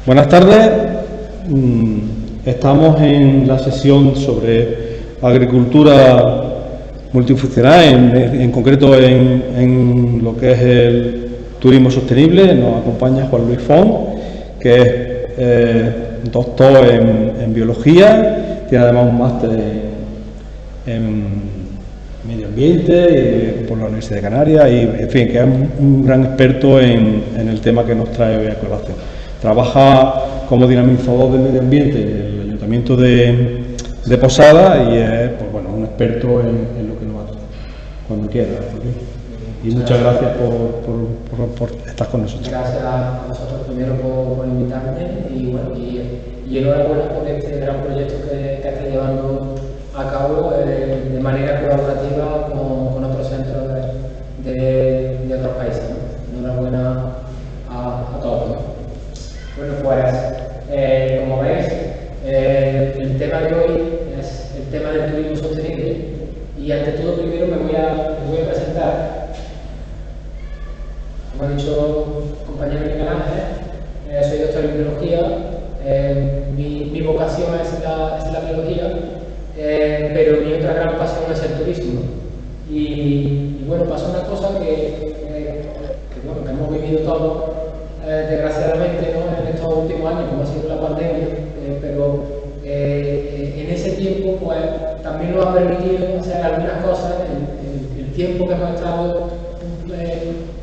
Buenas tardes. Estamos en la sesión sobre agricultura multifuncional, en concreto en lo que es el turismo sostenible. Nos acompaña Juan Luis Font, que es doctor en biología, tiene además un máster en medio ambiente por la Universidad de Canarias y, en fin, que es un gran experto en el tema que nos trae hoy a colación. Trabaja como dinamizador del medio ambiente en el Ayuntamiento de Posada y es, pues, bueno, un experto en lo que nos hace. Cuando quiera. Y muchas gracias por estar con nosotros. Gracias a vosotros primero por invitarme y, bueno, y enhorabuena por este gran proyecto que estáis llevando a cabo de manera colaborativa con otros centros de otros países, ¿no? Enhorabuena a todos, ¿no? Bueno, pues como veis, el tema de hoy es el tema del turismo sostenible y ante todo primero me voy a presentar. Como ha dicho el compañero Miguel Ángel, soy doctor en biología, mi vocación es la biología, pero mi otra gran pasión es el turismo. Y bueno, pasó una cosa que hemos vivido todos, desgraciadamente, ¿no? En estos últimos años, como ha sido la pandemia, pero en ese tiempo pues también nos ha permitido hacer algunas cosas, el tiempo que hemos estado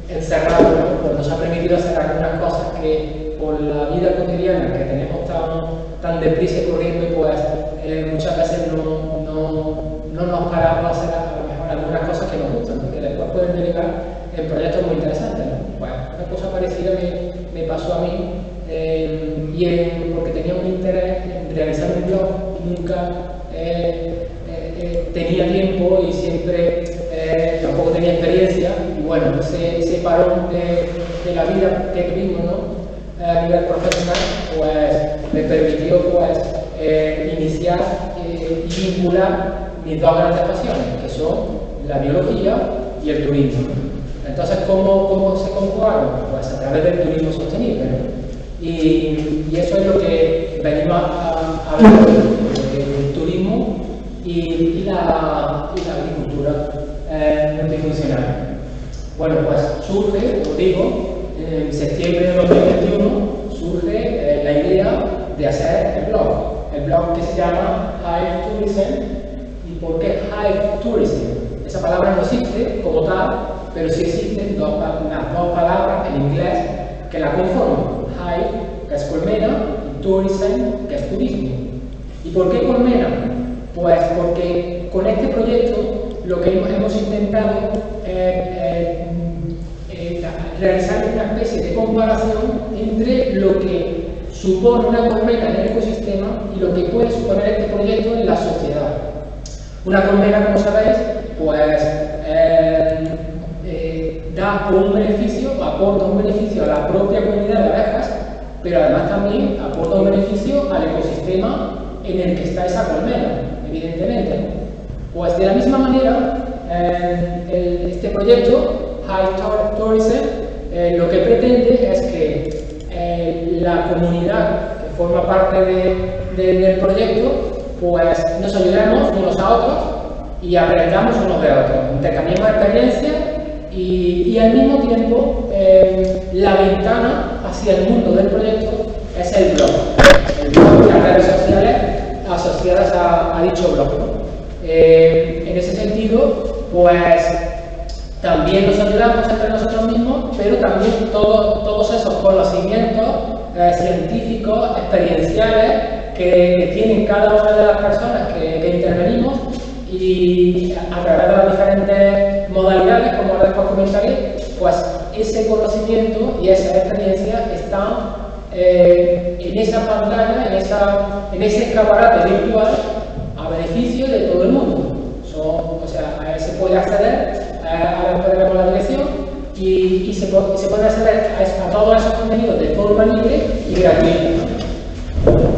encerrados, ¿no? Pues nos ha permitido hacer algunas cosas que por la vida cotidiana que tenemos tan deprisa y corriendo, pues muchas veces no nos paramos a hacer a lo mejor algunas cosas que nos gustan, ¿no? Que después pueden derivar en proyectos muy interesantes, ¿no? Bueno, una cosa parecida me pasó a mí porque tenía un interés en realizar un blog y nunca tenía tiempo y siempre tampoco tenía experiencia y bueno, ese parón de la vida que tuvimos, ¿no? A nivel profesional, pues me permitió pues iniciar y vincular mis dos grandes pasiones, que son la biología y el turismo. Entonces, ¿cómo se conjugaron? Pues a través del turismo sostenible, ¿no? Y eso es lo que venimos a ver hoy, el turismo y la agricultura multifuncional. Bueno, pues surge, os digo, en septiembre de 2021 surge la idea de hacer el blog que se llama Hive Tourism. ¿Y por qué Hive Tourism? Esa palabra no existe como tal, pero sí existen unas dos palabras en inglés que la conforman. Hive, que es colmena, y tourism, que es turismo. ¿Y por qué colmena? Pues porque con este proyecto lo que hemos intentado realizar una especie de comparación entre lo que supone una colmena en el ecosistema y lo que puede suponer este proyecto en la sociedad. Una colmena, como sabéis, pues da un beneficio, aporta un beneficio a la propia comunidad de abejas, pero además también aporta un beneficio al ecosistema en el que está esa colmena, evidentemente. Pues de la misma manera, este proyecto, Hive Tourism, lo que pretende es que la comunidad que forma parte del proyecto, pues nos ayudemos unos a otros y aprendamos unos de otros, intercambiemos experiencias y al mismo tiempo la ventana hacia el mundo del proyecto es el blog y las redes sociales asociadas a dicho blog, ¿no? En ese sentido, pues también nos ayudamos entre nosotros mismos, pero también todos esos conocimientos científicos, experienciales que tienen cada una de las personas que intervenimos y a través de las diferentes modalidades, como después comentaré, pues ese conocimiento y esa experiencia están en esa pantalla, en ese escaparate virtual a beneficio de todo el mundo. Se puede acceder, ahora veremos la dirección, y se puede acceder a todos esos contenidos de forma libre y gratuita, ¿no?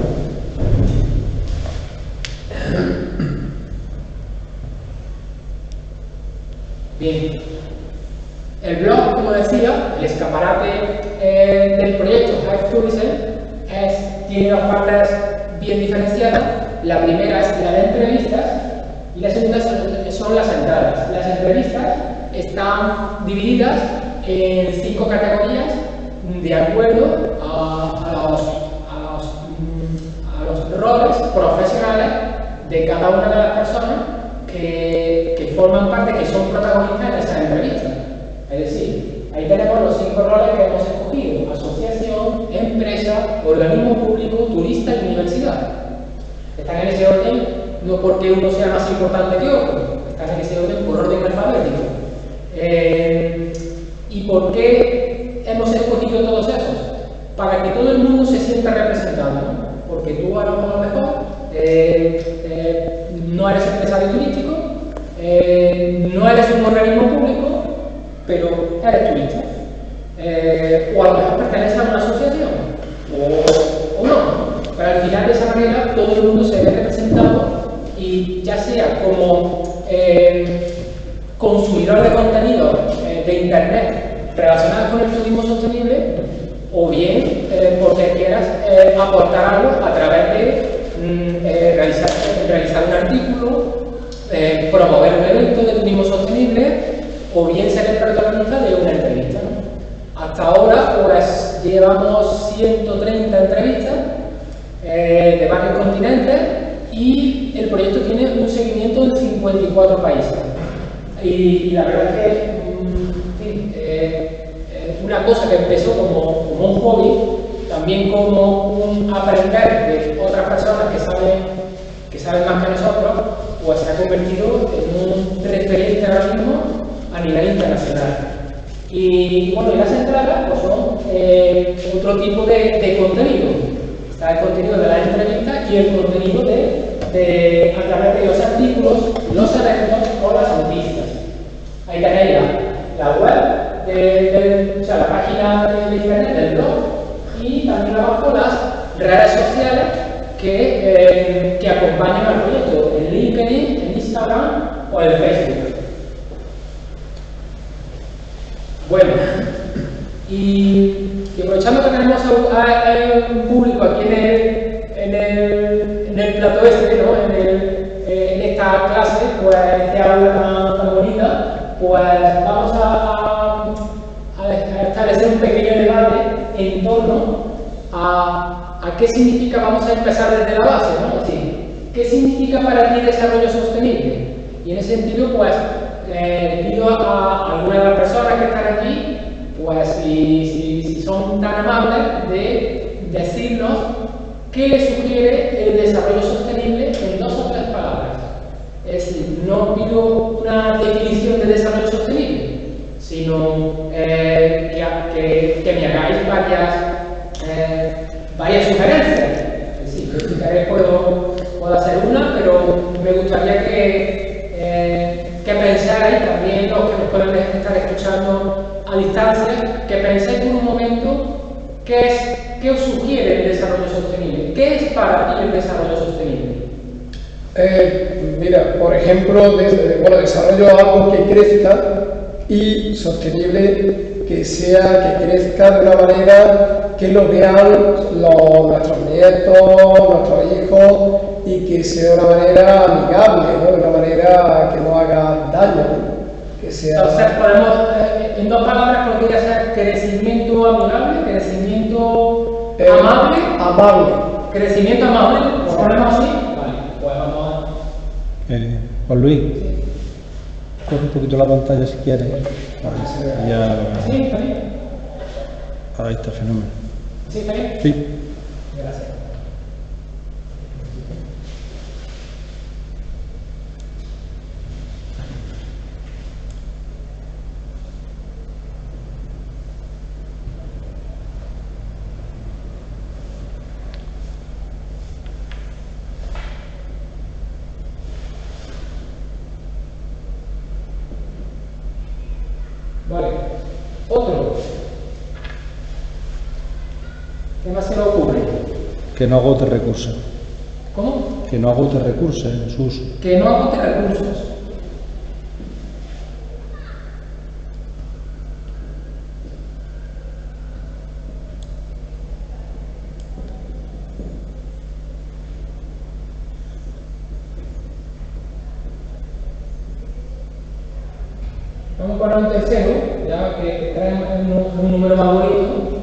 Bien, el blog, como decía, el escaparate del proyecto Hive Tourism tiene dos partes bien diferenciadas. La primera es la de entrevistas y la segunda son las entradas. Las entrevistas están divididas en 5 categorías de acuerdo a los roles profesionales de cada una de las personas que forman parte, que son protagonistas de esa entrevista. Es decir, ahí tenemos los 5 roles que hemos escogido: asociación, empresa, organismo público, turista y universidad. Están en ese orden no porque uno sea más importante que otro, están en ese orden por orden alfabético. ¿Y por qué hemos escogido todos esos? Para que todo el mundo se sienta representado, ¿no? Porque tú a lo mejor no eres empresario turístico, no eres un organismo público, pero eres turista. O a lo mejor perteneces a una asociación, o no. Pero al final, de esa manera, todo el mundo se ve representado, y ya sea como consumidor de contenido de Internet relacionado con el turismo sostenible, o bien porque quieras aportar algo a través de realizar un artículo, promover un evento de turismo sostenible, o bien ser el protagonista de una entrevista, ¿no? Hasta ahora pues llevamos 130 entrevistas de varios continentes, y el proyecto tiene un seguimiento en 54 países. Y la verdad es que una cosa que empezó como un hobby, también como un aprender de otras personas que saben más que nosotros, pues se ha convertido en un referente ahora mismo a nivel internacional. Y bueno, y las entradas pues son otro tipo de contenido. Está el contenido de la entrevista y el contenido a través de los artículos, los eventos o las noticias. Ahí tenéis la web, o sea, la página de internet del blog, y también abajo las redes sociales que acompañan al proyecto: en LinkedIn, en Instagram o en Facebook. Bueno, y aprovechando que tenemos a un público aquí en el plató este, ¿no? en esta clase, pues de aula tan bonita, pues vamos a establecer un pequeño debate en torno a qué significa. Vamos a empezar desde la base, ¿no? Es decir, ¿qué significa para ti desarrollo sostenible? Y en ese sentido, pues, pido a algunas de las personas que están aquí, pues, si son tan amables de decirnos qué les sugiere el desarrollo sostenible en 2 o 3 palabras. Es decir, no pido una definición de desarrollo sostenible, sino que me hagáis varias sugerencias. Es decir, yo si queréis puedo hacer una, pero me gustaría que pensáis, también los que nos pueden estar escuchando a distancia, que penséis por un momento qué os sugiere el desarrollo sostenible. ¿Qué es para ti el desarrollo sostenible? Mira, por ejemplo, desarrollo algo que crezca, y sostenible que crezca de una manera que lo vean nuestros nietos, nuestros hijos, y que sea de una manera amigable, ¿no? De una manera que no haga daño, ¿no? Que sea... Entonces podemos, en 2 palabras, podría ser crecimiento amigable, crecimiento amable. Amable. Crecimiento amable, ¿lo ponemos así? Vale, pues vamos a... Juan Luis, Sí. corre un poquito la pantalla si quieres. Ya, ¿Sí? ¿Está bien? ahí está, fenómeno. ¿Sí? ¿Está bien? Sí. Gracias. Vale. Otro. ¿Qué más se le ocurre? Que no agote recursos. ¿Cómo? Que no agote recursos en su uso. Que no agote recursos. Vamos a poner un tercero, ya que trae un número más bonito.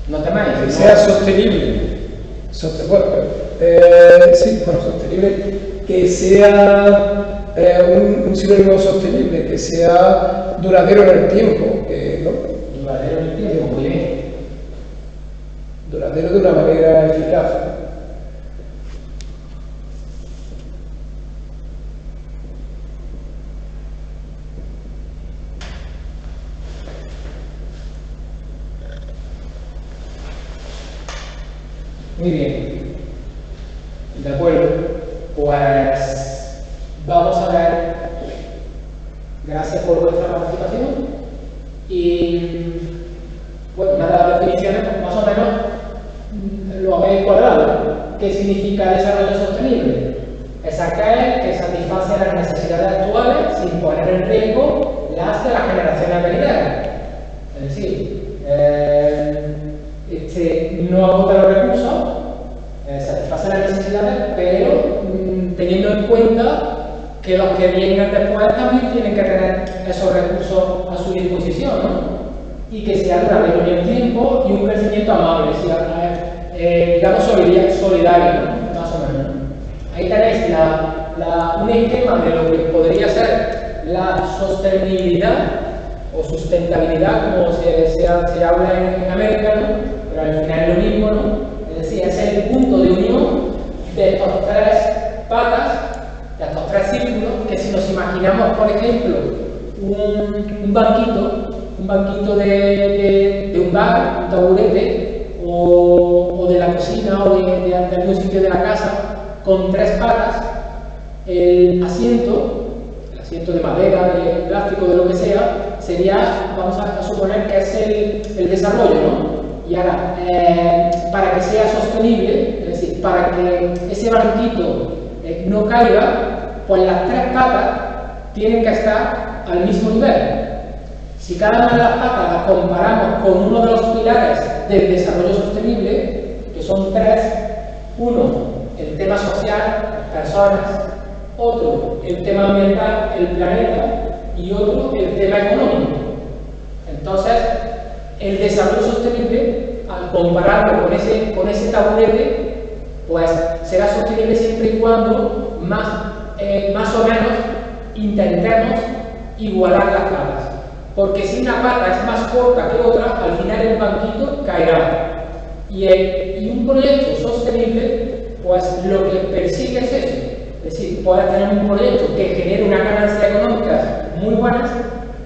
No temáis. Que sea sostenible. Sostenible. Que sea un sinónimo sostenible, que sea duradero en el tiempo. ¿No? Duradero en el tiempo, muy bien. Duradero de una manera eficaz. Muy bien. De acuerdo. Pues vamos a ver. Gracias por vuestra participación. Y bueno, una de las definiciones, más o menos, lo habéis cuadrado. ¿Qué significa desarrollo sostenible? Es aquel que satisface las necesidades actuales sin poner en riesgo las de las generaciones venideras. Es decir, no agota los recursos, satisface las necesidades, pero teniendo en cuenta que los que vengan después también tienen que tener esos recursos a su disposición, ¿no? Y que sea duradero en el tiempo y un crecimiento amable, digamos solidario, ¿no? Más o menos. Ahí tenéis un esquema de lo que podría ser la sostenibilidad o sustentabilidad, como se habla en América, ¿no? Pero al final es lo mismo, ¿no? Es decir, es el punto de unión de estos tres patas, de estos tres círculos, que si nos imaginamos, por ejemplo, un banquito de un bar, un taburete, o de la cocina o de algún sitio de la casa, con tres patas, el asiento de madera, de plástico, de lo que sea, sería, vamos a suponer que es el desarrollo, ¿no? Y ahora, para que sea sostenible, es decir, para que ese banquito no caiga, pues las tres patas tienen que estar al mismo nivel. Si cada una de las patas la comparamos con uno de los pilares del desarrollo sostenible, que son tres: uno, el tema social, las personas; otro, el tema ambiental, el planeta; y otro, el tema económico. Entonces, el desarrollo sostenible, al compararlo con ese taburete, pues será sostenible siempre y cuando más o menos intentemos igualar las patas. Porque si una pata es más corta que otra, al final el banquito caerá. Y un proyecto sostenible, pues lo que persigue es eso. Es decir, puedes tener un proyecto que genere unas ganancias económicas muy buenas,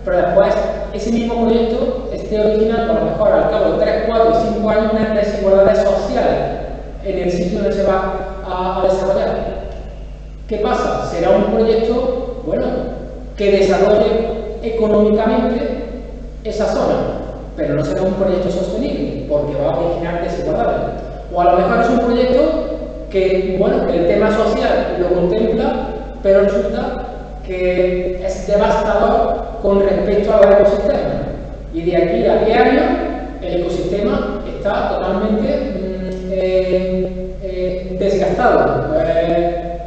pero después ese mismo proyecto esté originando, a lo mejor al cabo de 3, 4 y 5 años, unas desigualdades sociales en el sitio donde se va a desarrollar. ¿Qué pasa? Será un proyecto, bueno, que desarrolle económicamente esa zona, pero no será un proyecto sostenible, porque va a originar desigualdades. O a lo mejor es un proyecto que, bueno, el tema social lo contempla, pero resulta que es devastador con respecto a los ecosistemas. Y de aquí a 10 años, el ecosistema está totalmente desgastado,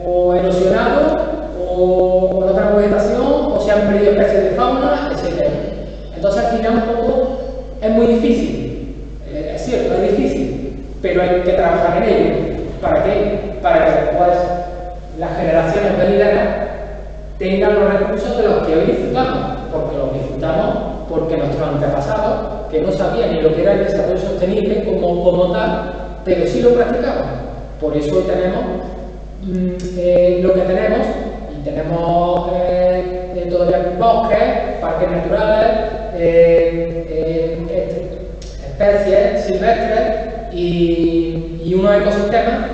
o erosionado, o con otra vegetación, o se han perdido especies de fauna, etc. Entonces, al final, un poco es muy difícil. Es cierto, es difícil, pero hay que trabajar en ello. ¿Para qué? Para que después las generaciones venideras tengan los recursos de los que hoy disfrutamos, porque los disfrutamos porque nuestros antepasados, que no sabían ni lo que era el desarrollo sostenible como tal, pero sí lo practicaban. Por eso hoy tenemos lo que tenemos, y tenemos todavía bosques, parques naturales, especies silvestres y unos ecosistemas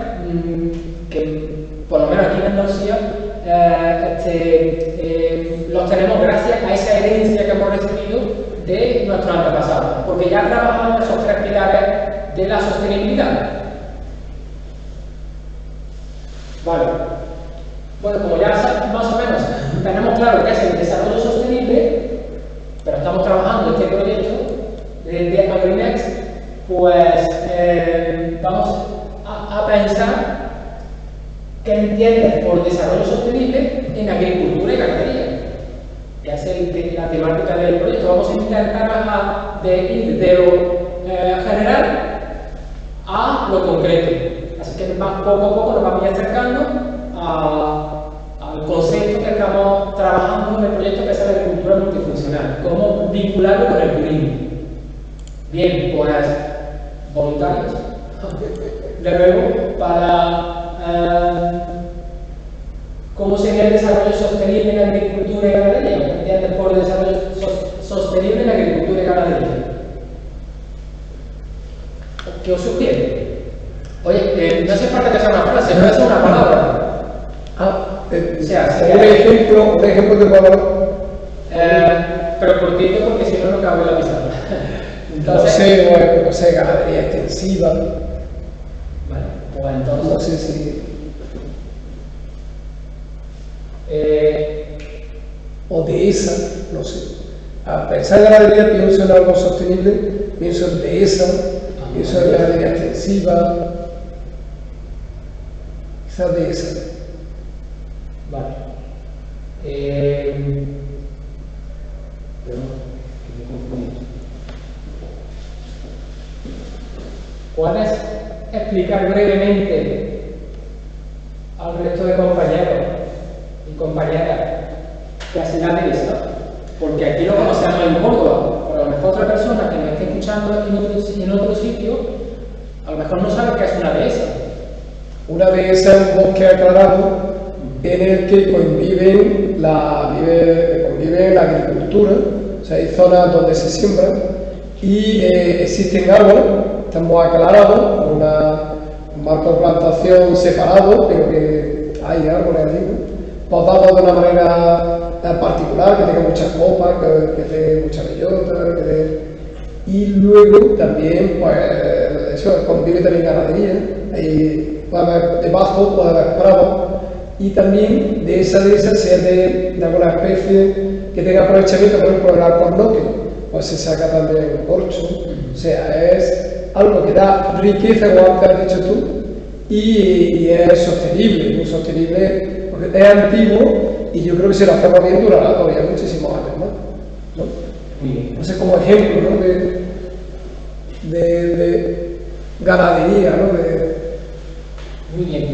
que, por lo menos aquí en Andalucía, los tenemos gracias a esa herencia que hemos recibido de nuestros antepasados, porque ya trabajamos esos tres pilares de la sostenibilidad. Vale. Bueno, como ya más o menos tenemos claro que es el desarrollo sostenible, pero estamos trabajando este proyecto de AgriNext, pues vamos a pensar ¿qué entiendes por desarrollo sostenible en agricultura y ganadería? Que es la temática del proyecto. Vamos a intentar ir de lo general a lo concreto. Así que poco a poco nos vamos a ir acercando al concepto que estamos trabajando en el proyecto, que es la agricultura multifuncional. Cómo vincularlo con el turismo. Bien, pues voluntarios. De luego, para cómo sería el desarrollo sostenible en la agricultura y ganadería. ¿Qué entiendes por el desarrollo sostenible en la agricultura y ganadería? ¿Qué os sugiere? Oye, no hace falta que sea una frase, puede ser una palabra. Un ejemplo de palabra. Pero cortito, porque si no, no cabe la pizarra. Entonces, no sé, ganadería extensiva. Vale, pues entonces. No sé si. O dehesa, no sé. A pensar en ganadería pienso en algo sostenible, pienso en dehesa, pienso en ganadería extensiva. Quizás dehesa. Vale. ¿Puedes explicar brevemente al resto de compañeros y compañeras qué es la dehesa? Porque aquí lo conocemos en Córdoba, pero a lo mejor otra persona que me esté escuchando en otro sitio, a lo mejor no sabe qué es una dehesa. Una dehesa es un bosque aclarado en el que conviven la agricultura, o sea, hay zonas donde se siembran y existen árboles, estamos aclarados, un marco de plantación separado, pero que hay árboles allí, podados de una manera particular, que tenga muchas copas, que dé mucha bellota, y luego también, pues, eso convive también ganadería, puede haber debajo, puede haber prado, y también de esa sea de alguna especie que tenga aprovechamiento, por ejemplo el alcornoque, pues se saca también el corcho, o sea, es algo que da riqueza, como antes has dicho tú, y es sostenible, muy sostenible, porque es antiguo y yo creo que si lo hacemos bien durará todavía muchísimos años más, ¿no? Muy bien. No sé, como ejemplo, ¿no? de ganadería, ¿no? Muy bien.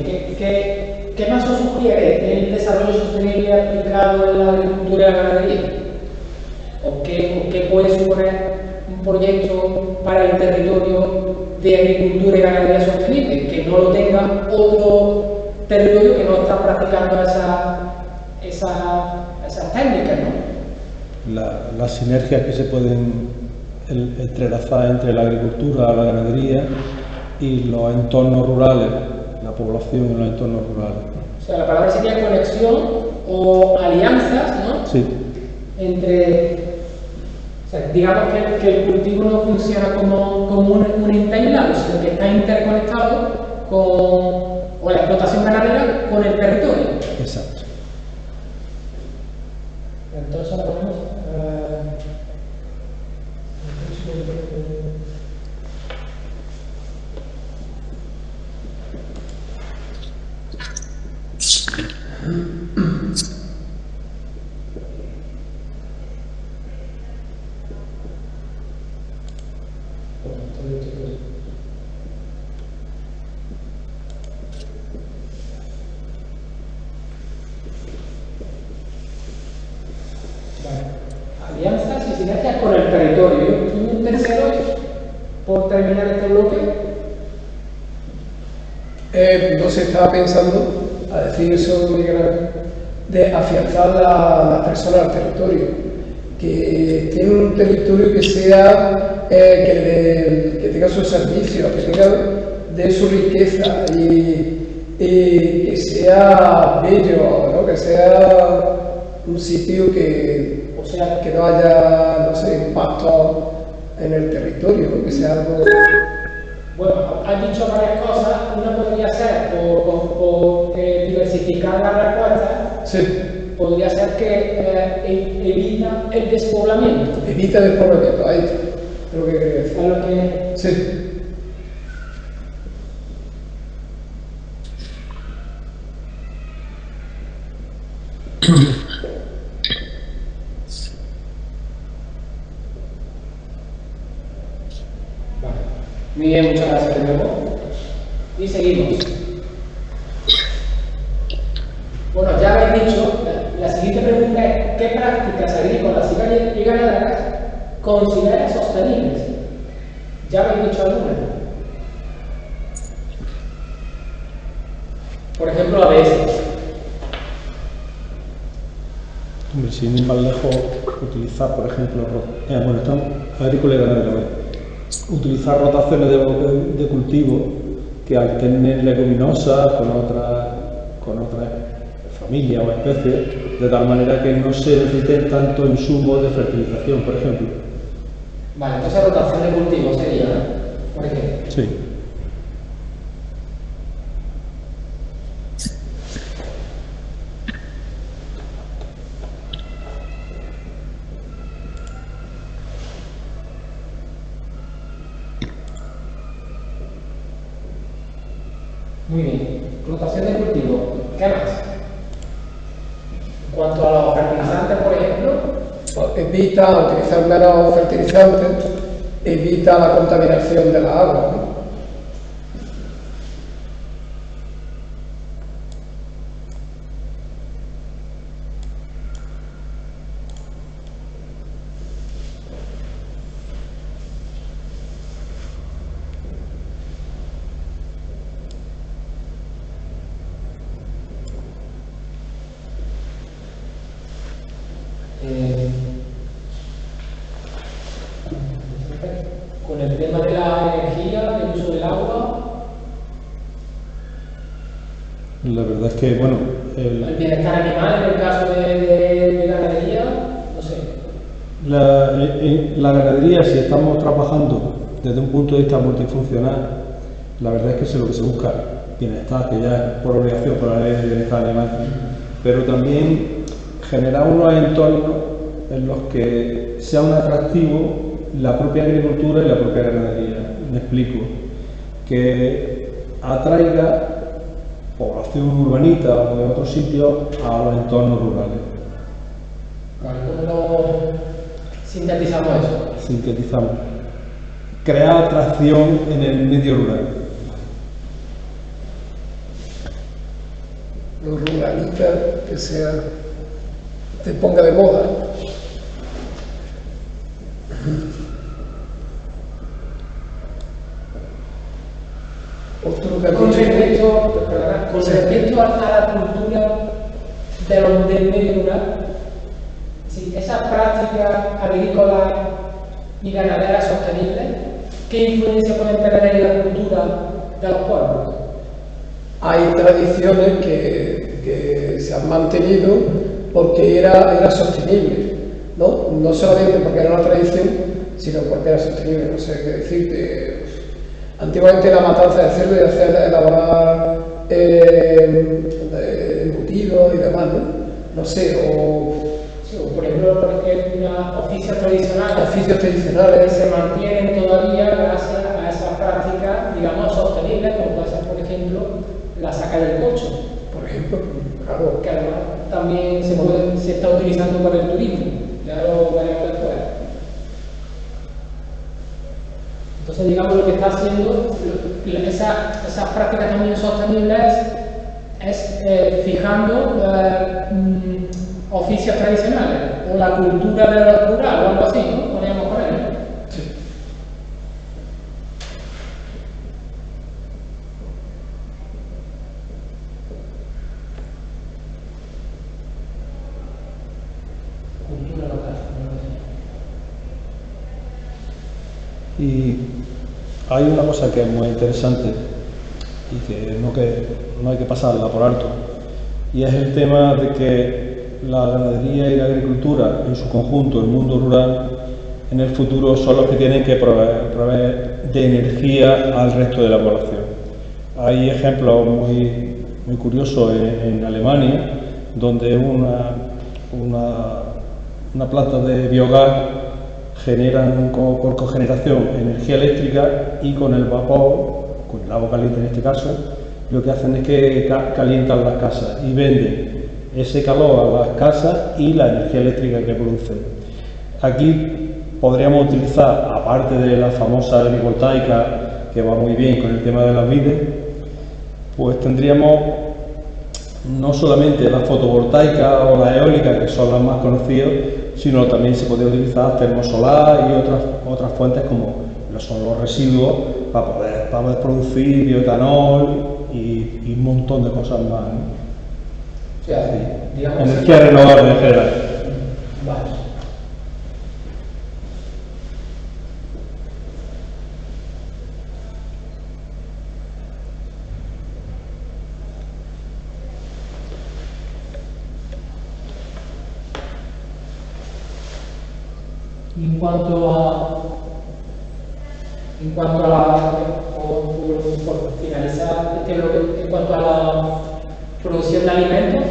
¿Qué más os sugiere el desarrollo sostenible aplicado en la agricultura y la ganadería? ¿O qué puede suponer un proyecto para el territorio de agricultura y ganadería sostenible? Que no lo tenga otro territorio que no está practicando esas técnicas, ¿no? Las sinergias que se pueden entrelazar entre la agricultura, la ganadería y los entornos rurales, la población en los entornos rurales. O sea, la palabra sería conexión o alianzas, ¿no? Sí. Entre, o sea, digamos que el cultivo no funciona como un ente aislado, sino que está interconectado o la explotación ganadera con el territorio. Exacto. Entonces ahora ponemos alianzas y sinergias con el territorio. Y un tercero, por terminar este bloque. Entonces estaba pensando a decir eso de afianzar las personas al territorio, que tiene un territorio que sea que tenga sus servicios, que tenga de su riqueza y que sea bello, ¿no? Que sea un sitio que no haya, no sé, impacto en el territorio, ¿no? Que sea algo. Bueno, has dicho varias cosas. Una podría ser por diversificar la respuesta. Sí. Podría ser que evita el despoblamiento. Evita el despoblamiento, ahí es lo que quería decir. Es lo que... Sí. Muy bien, muchas gracias de nuevo. Y seguimos. Bueno, ya habéis dicho, la siguiente pregunta es: ¿qué prácticas agrícolas y ganaderas consideras sostenibles? Ya habéis dicho algunas. Por ejemplo, ABS. Hombre, sin ir más lejos, utilizar, por ejemplo, bueno, están agrícola y ganadera, utilizar rotaciones de cultivo que alternen leguminosas con otras familias o especies, de tal manera que no se necesiten tanto insumos de fertilización, por ejemplo. Vale, entonces rotación de cultivo sería, por ejemplo. Sí. Muy bien. Rotación de cultivo. ¿Qué más? En cuanto a los fertilizantes, por ejemplo. Evita utilizar menos fertilizantes, evita la contaminación de la agua, ¿no? Con el tema de la energía, del uso del agua. La verdad es que, bueno, El bienestar animal en el caso de ganadería, no sé. la ganadería, si estamos trabajando desde un punto de vista multifuncional, la verdad es que es lo que se busca, bienestar, que ya es por obligación por la ley de bienestar animal, pero también generar unos entornos en los que sea un atractivo la propia agricultura y la propia ganadería. Me explico, que atraiga población urbanita o de otros sitios a los entornos rurales. Vale, ¿cómo lo sintetizamos eso? Sintetizamos. Crear atracción en el medio rural. Lo ruralista, que sea, te ponga de moda. Con respecto a la cultura del medio rural, sí, esas prácticas agrícolas y ganaderas sostenibles, ¿qué influencia pueden tener en la cultura de los pueblos? Hay tradiciones que se han mantenido porque era sostenible, ¿no? No solamente porque era una tradición, sino porque era sostenible. No sé qué decirte. Antiguamente la matanza de cerdo y hacer elaborar embutidos y demás, ¿no? No sé, Sí, o por ejemplo, oficios tradicionales. Oficios tradicionales. Se mantienen todavía gracias a esas prácticas, digamos, sostenibles, como puede ser, por ejemplo, la saca del coche. Por ejemplo, claro. Que además también se está utilizando para el turismo. Ya lo veremos después. Entonces, digamos, lo que está haciendo esas prácticas también sostenibles es fijando oficios tradicionales o la cultura de lo rural o algo así, ¿no? Podríamos ponerlo. Sí. Cultura local. Y hay una cosa que es muy interesante y que no hay que pasarla por alto, y es el tema de que la ganadería y la agricultura en su conjunto, el mundo rural, en el futuro son los que tienen que proveer de energía al resto de la población. Hay ejemplos muy curiosos en Alemania, donde una planta de biogás generan por cogeneración energía eléctrica, y con el vapor, con el agua caliente en este caso, lo que hacen es que calientan las casas y venden ese calor a las casas y la energía eléctrica que producen. Aquí podríamos utilizar, aparte de la famosa agrivoltaica que va muy bien con el tema de las vides, pues tendríamos no solamente la fotovoltaica o la eólica, que son las más conocidas, sino también se podría utilizar termosolar y otras fuentes como son los residuos para poder producir bioetanol y un montón de cosas más, ¿no? O sea, digamos, energía renovable en general. Vale. En cuanto a la, por finalizar este bloque, en cuanto a la producción de alimentos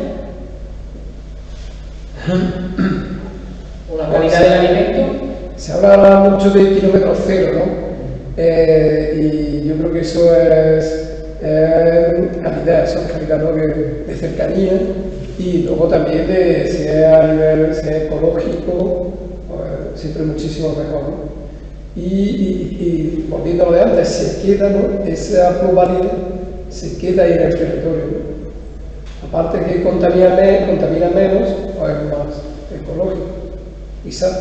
o la calidad del alimento, se habla mucho de kilómetro cero, ¿no? Y yo creo que eso es calidad, eso es calidad, ¿no? de cercanía, y luego también de si es a nivel ecológico, pues, siempre muchísimo mejor, ¿no? Y volviendo a lo de antes, se queda, ¿no? Esa plusvalía se queda ahí en el territorio, ¿no? Aparte que contamina menos, pues es más ecológico. Quizás.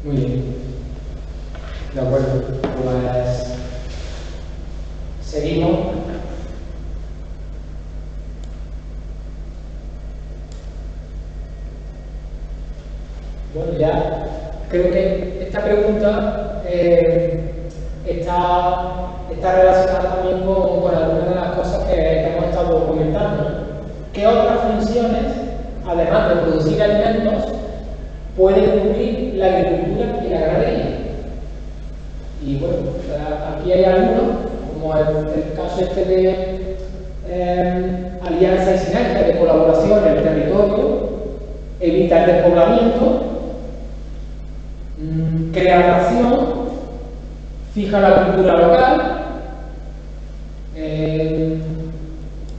muy bien. De acuerdo, pues seguimos. Bueno, ya creo que esta pregunta está relacionada también con algunas de las cosas que hemos estado comentando, ¿no? ¿Qué otras funciones, además de producir alimentos, puede cumplir la agricultura y la ganadería? Y bueno, aquí hay algunos, como el caso este de alianza y sinergia de colaboración en el territorio, evitar despoblamiento, crear nación, fija la cultura local.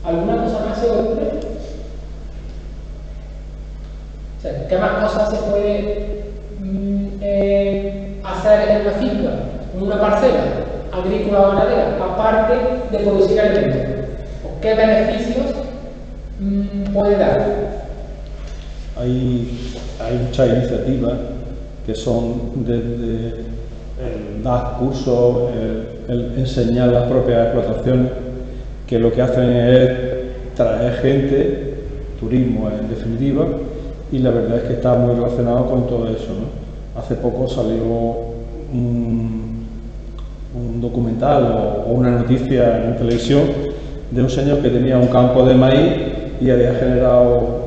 ¿Alguna cosa más se ocurre? O sea, ¿qué más cosas se puede hacer en una finca, en una parcela agrícola o ganadera, aparte de producir alimentos? ¿O qué beneficios puede dar? Hay muchas iniciativas que son desde el dar cursos, el enseñar las propias explotaciones, que lo que hacen es traer gente, turismo en definitiva, y la verdad es que está muy relacionado con todo eso, ¿no? Hace poco salió un documental o una noticia en televisión de un señor que tenía un campo de maíz y había generado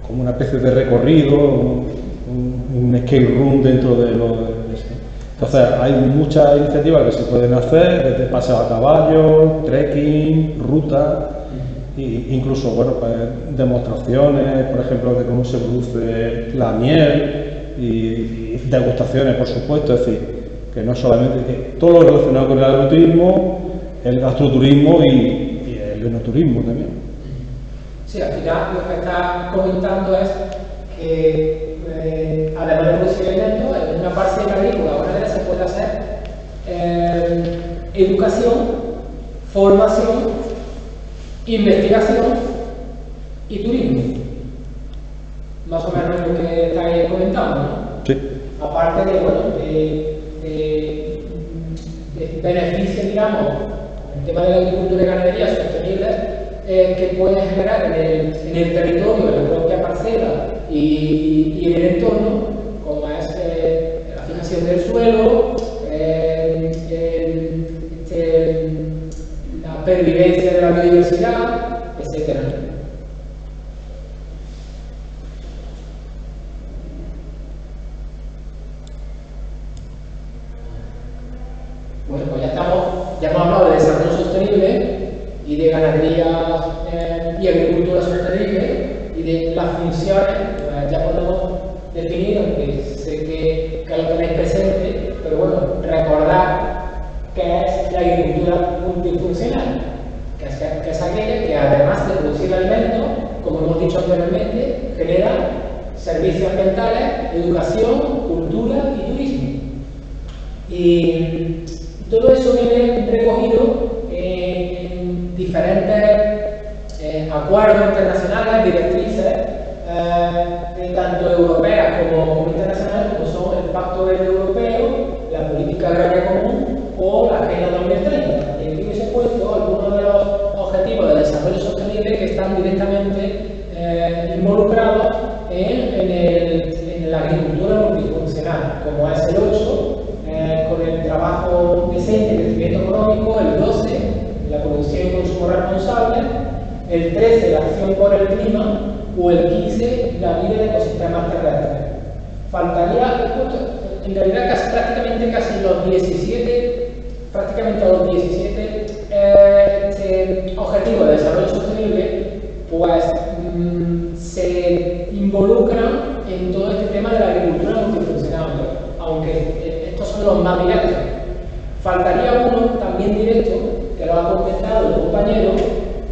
como una especie de recorrido, un escape room dentro de lo de esto. Entonces hay muchas iniciativas que se pueden hacer, desde paseo a caballo, trekking, ruta, e incluso bueno, pues, demostraciones, por ejemplo, de cómo se produce la miel y degustaciones, por supuesto. Es decir, que no solamente que todo lo relacionado con el agroturismo, el gastroturismo y el enoturismo también. Sí, al final lo que está comentando es que además de producir alimentos, en una parcela agrícola o ganadera se puede hacer educación, formación, investigación y turismo. Más o menos lo que estáis comentando, ¿no? Sí. Aparte de, bueno, de beneficios, digamos, el tema de la agricultura y ganadería sostenibles, que puede generar en el territorio, en la propia parcela y en el entorno, como es la fijación del suelo, la pervivencia de la biodiversidad, etc. Bueno, pues ya hemos hablado de desarrollo sostenible y de ganadería y agricultura sostenible y de las funciones, pues ya podemos definir, aunque sé que lo tenéis presente, pero bueno, recordar qué es la agricultura multifuncional, que es aquella que además de producir alimentos, como hemos dicho anteriormente, genera servicios ambientales, educación, cultura y turismo. Y todo eso viene recogido en diferentes acuerdos internacionales, directrices, tanto europeas como internacionales, como son el Pacto Verde Europeo, la Política Agraria Común o la Agenda 2030. Y aquí hubiese puesto algunos de los objetivos de desarrollo sostenible que están directamente involucrados en la agricultura multifuncional, como es el 8, con el trabajo decente y crecimiento económico, el 12, la producción y consumo responsable, el 13, la acción por el clima, o el 15, la vida de ecosistemas terrestres. Faltaría, en realidad, prácticamente los 17, objetivos de desarrollo sostenible, pues se involucran en todo este tema de la agricultura multifuncional, aunque estos son los más directos. Faltaría uno también directo, que lo ha comentado el compañero,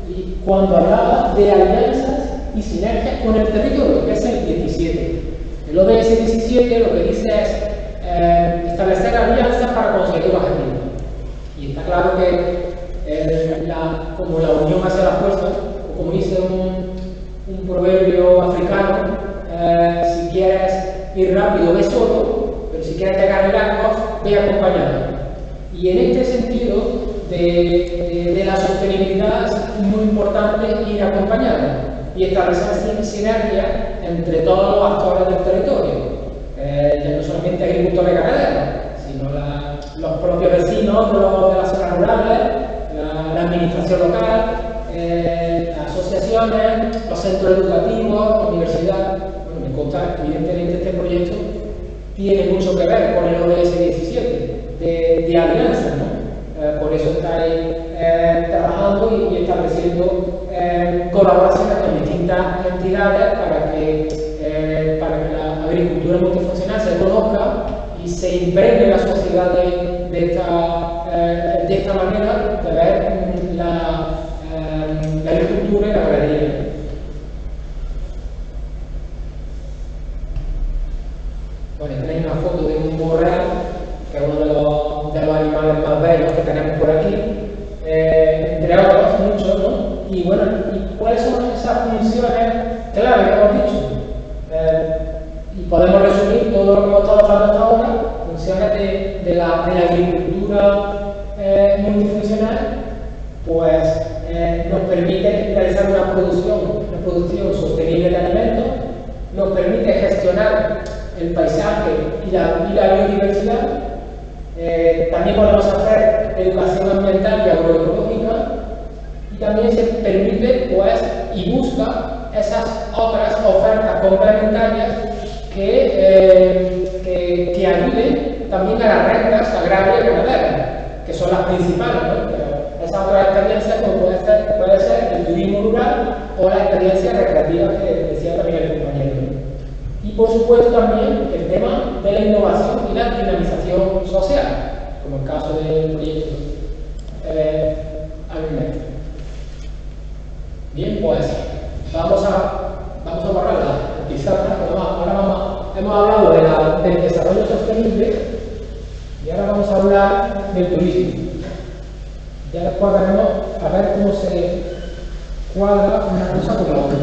y cuando hablaba de alianzas y sinergias con el territorio, que es el 17. El ODS 17 lo que dice es establecer alianzas para conseguir objetivos. Y está claro que como la unión hace la fuerza, o como dice un proverbio africano, si quieres ir rápido, ve solo, pero si quieres llegar lejos, ve acompañado. Y en este sentido de la sostenibilidad es muy importante ir acompañado y establecer sinergias entre todos los actores del territorio, ya no solamente agricultores y ganaderos, sino los propios vecinos de las zonas rurales, la administración local, las asociaciones, los centros educativos, la universidad. Bueno, me consta que evidentemente este proyecto tiene mucho que ver con el ODS 17 de alianza, ¿no? Por eso estáis trabajando y estableciendo colaboraciones con distintas entidades para que la agricultura multifuncional se conozca y se impregne la sociedad de esta manera de ver la agricultura y la ganadería. Bueno, tenéis una foto de un burro real, que es uno de los animales más bellos que tenemos por aquí, entre otros, muchos, ¿no? Y bueno, ¿y cuáles son esas funciones clave que hemos dicho? Y podemos resumir todo lo que hemos estado hablando hasta ahora, funciones de la agricultura multifuncional, pues nos permite realizar una producción sostenible de alimentos, nos permite gestionar el paisaje y la biodiversidad. También podemos hacer educación ambiental y agroecológica, y también se permite, pues, y busca esas otras ofertas complementarias que ayuden también a las rentas agrarias y ganaderas, que son las principales, ¿no? Pero esas otras experiencias, como puede ser el turismo rural o la experiencia recreativa que decía también el compañero. Y por supuesto también el tema de la innovación y la dinamización social, como el caso del proyecto Agrimet. Bien, pues vamos a borrar la pizarra. Ahora hemos hablado del desarrollo sostenible y ahora vamos a hablar del turismo. Ya después veremos a ver cómo se cuadra una cosa con la otra.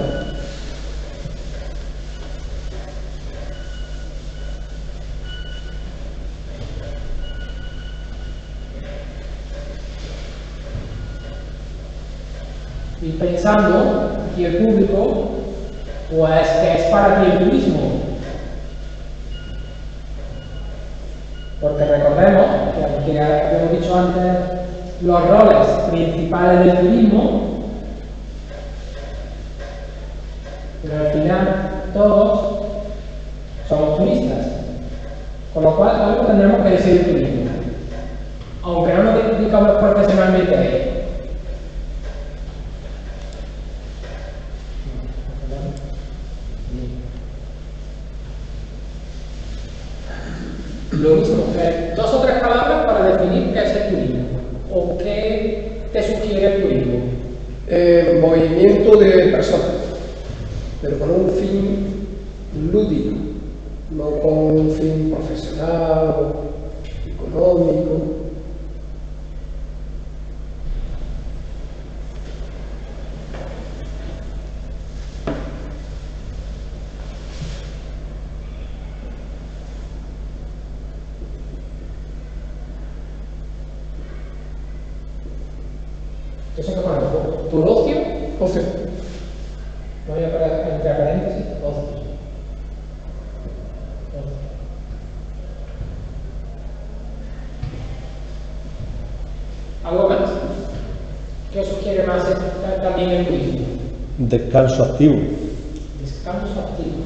Y pensando aquí el público, pues que es para ti el turismo. Porque recordemos que, aunque habíamos dicho antes los roles principales del turismo, pero al final todos somos turistas. Con lo cual algo tendremos que decir del turismo, aunque no nos dedicamos profesionalmente a ello. Lo mismo, dos o tres palabras para definir qué es el turismo o qué te sugiere el turismo. Movimiento de personas, pero con un fin lúdico, no con un fin profesional o económico. Eso que pone por ocio, Ocio. no voy a poner entre paréntesis, ocio. ¿Algo más? ¿Qué os sugiere más también el turismo? Descanso activo. Descanso activo.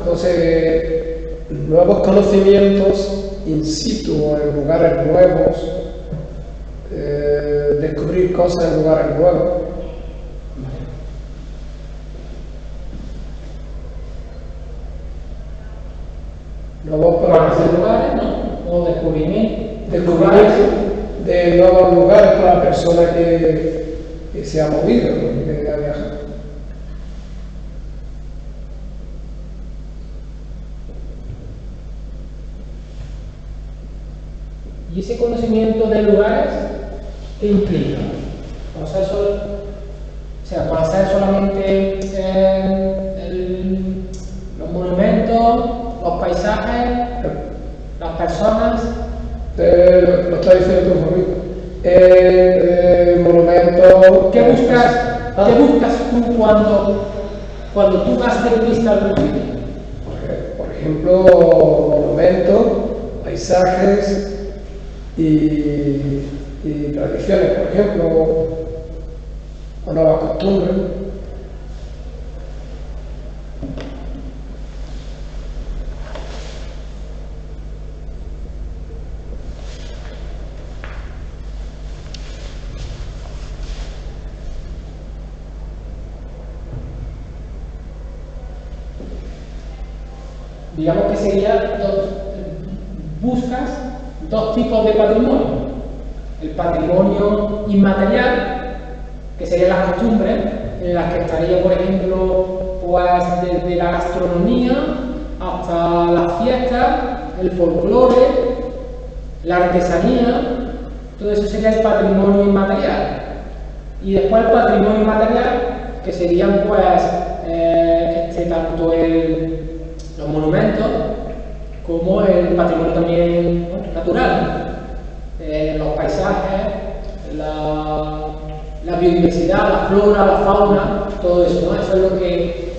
Entonces, nuevos conocimientos in situ, en lugares nuevos, descubrir cosas en lugares nuevos. Nuevos Conocer lugares, ¿no? O descubrimiento. descubrimiento de nuevos lugares para la persona que se ha movido, ¿no? Que ha viajado. ¿Y ese conocimiento de lugares qué implica? Conocer conocer solamente los monumentos, los paisajes, las personas. Lo está diciendo tu favorito. Monumentos. ¿Qué buscas tú cuando tú vas de turista al sitio? Por ejemplo, monumentos, paisajes y tradiciones, por ejemplo, o nuevas costumbres. Digamos que buscas dos tipos de patrimonio. El patrimonio inmaterial, que serían las costumbres, en las que estaría, por ejemplo, pues desde la gastronomía hasta las fiestas, el folclore, la artesanía, todo eso sería el patrimonio inmaterial. Y después el patrimonio material, que serían pues tanto los monumentos como el patrimonio también natural, los paisajes, la biodiversidad, la flora, la fauna, todo eso, ¿no? Eso es lo que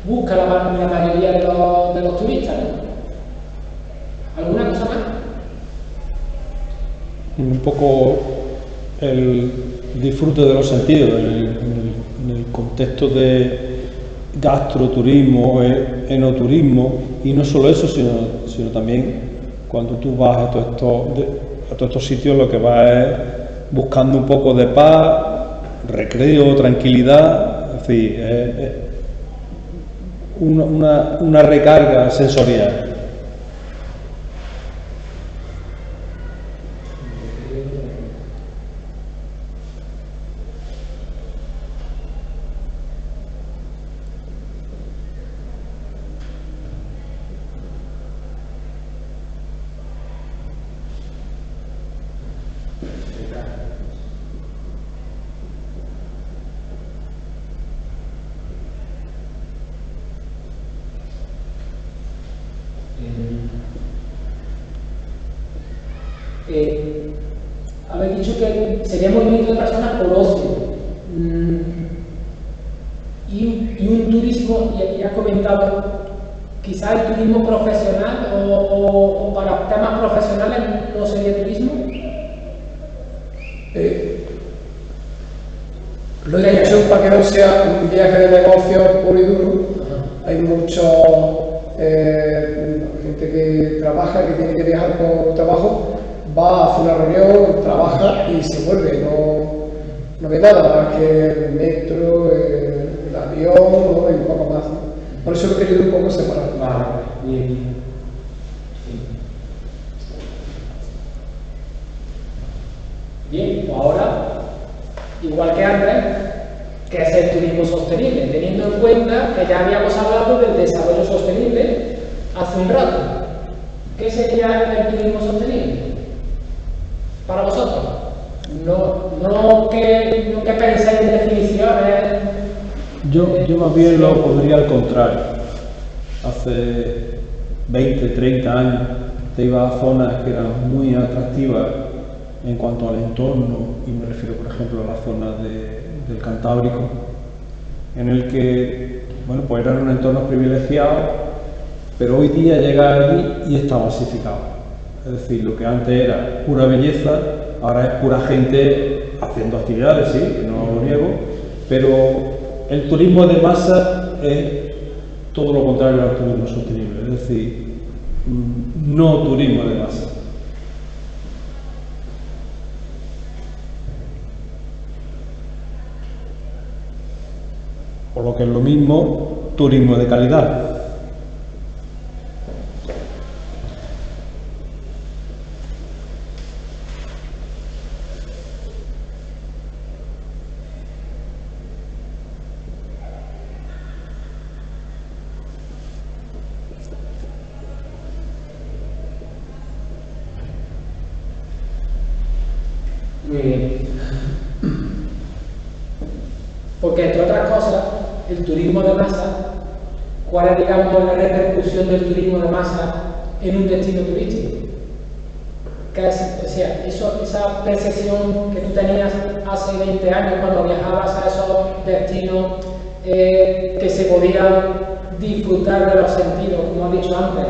busca la mayoría de los turistas, ¿no? ¿Alguna cosa más? Un poco el disfrute de los sentidos en el contexto de gastroturismo, enoturismo, y no solo eso, sino también cuando tú vas a todos estos sitios, lo que vas es buscando un poco de paz, recreo, tranquilidad, es decir, una recarga sensorial. Habéis dicho que sería movimiento de personas por ocio. Y un turismo, y has comentado, quizá el turismo profesional o para temas profesionales no sería turismo. Lo he dicho para que no sea un viaje de negocio puro y duro. Hay mucha gente que trabaja, que tiene que viajar por trabajo, va a hacer una reunión, trabaja y se vuelve. No ve nada más que el metro, el avión, ¿no? Y un poco más, ¿no? Por eso lo he querido un poco separar. Vale, bien. Bien, pues ahora, igual que antes, ¿qué es el turismo sostenible? Teniendo en cuenta que ya habíamos hablado del desarrollo sostenible hace un rato. ¿Qué sería el turismo sostenible para vosotros? No que penséis en definiciones. Yo más bien lo podría al contrario. Hace 20, 30 años te ibas a zonas que eran muy atractivas en cuanto al entorno, y me refiero por ejemplo a las zonas del Cantábrico, en el que, bueno, pues eran un entorno privilegiado, pero hoy día llega allí y está masificado. Es decir, lo que antes era pura belleza, ahora es pura gente haciendo actividades, sí, que no lo niego, pero el turismo de masa es todo lo contrario al turismo sostenible, es decir, no turismo de masa. O lo que es lo mismo, turismo de calidad. Muy bien. Porque, entre otras cosas, el turismo de masa, ¿cuál es, digamos, la repercusión del turismo de masa en un destino turístico? O sea, esa percepción que tú tenías hace 20 años cuando viajabas a esos destinos que se podían disfrutar de los sentidos, como has dicho antes,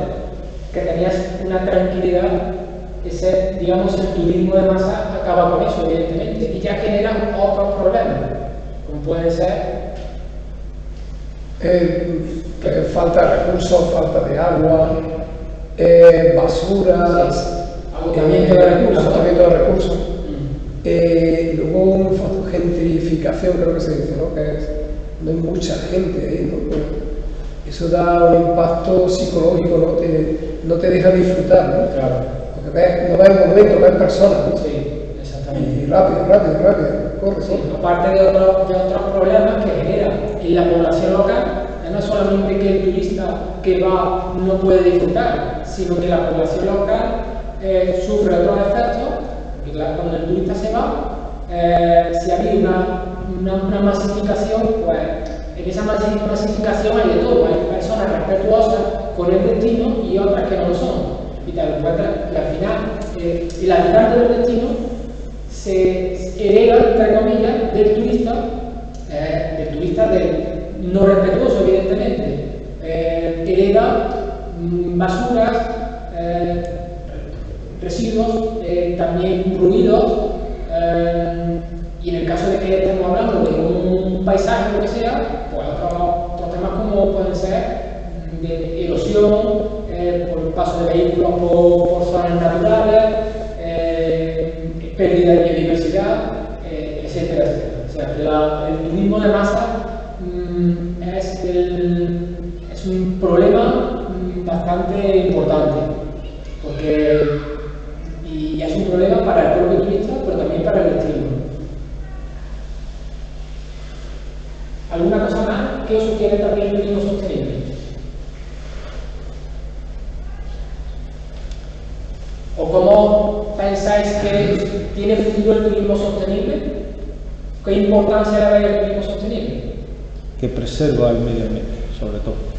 que tenías una tranquilidad, ese, digamos, el turismo de masa acaba con eso, evidentemente, y ya genera otros problemas, como puede ser falta de recursos, falta de agua, basura, agotamiento de recursos. Luego un factor gentrificación, creo que se dice, ¿no? Que no hay mucha gente ahí, ¿no? Eso da un impacto psicológico, no te deja disfrutar, ¿no? Claro. Porque no ves movimiento, ves personas, ¿no? Sí, exactamente. Y rápido, corre. Sí, aparte de otros problemas que genera en la población local, no es solamente que el turista que va no puede disfrutar, sino que la población local sufre otros efectos, porque claro, cuando el turista se va, si hay una masificación, pues en esa masificación hay de todo, hay personas respetuosas con el destino y otras que no lo son. Y al final, el habitante del destino se hereda, entre comillas, del turista no respetuoso, evidentemente. Hereda basuras, residuos, también ruidos, y en el caso de que estemos hablando de un paisaje o lo que sea, pues otros temas como pueden ser de erosión, por el paso de vehículos por zonas naturales, pérdida de biodiversidad, etcétera, etcétera. O sea, que el turismo de masa es un problema bastante importante, y es un problema para el propio turista, pero también para el destino. ¿Alguna cosa más que os sugiere también el turismo sostenible? ¿O cómo pensáis que tiene futuro el turismo sostenible? ¿Qué importancia le da el turismo sostenible? Que preserva el medio ambiente, sobre todo.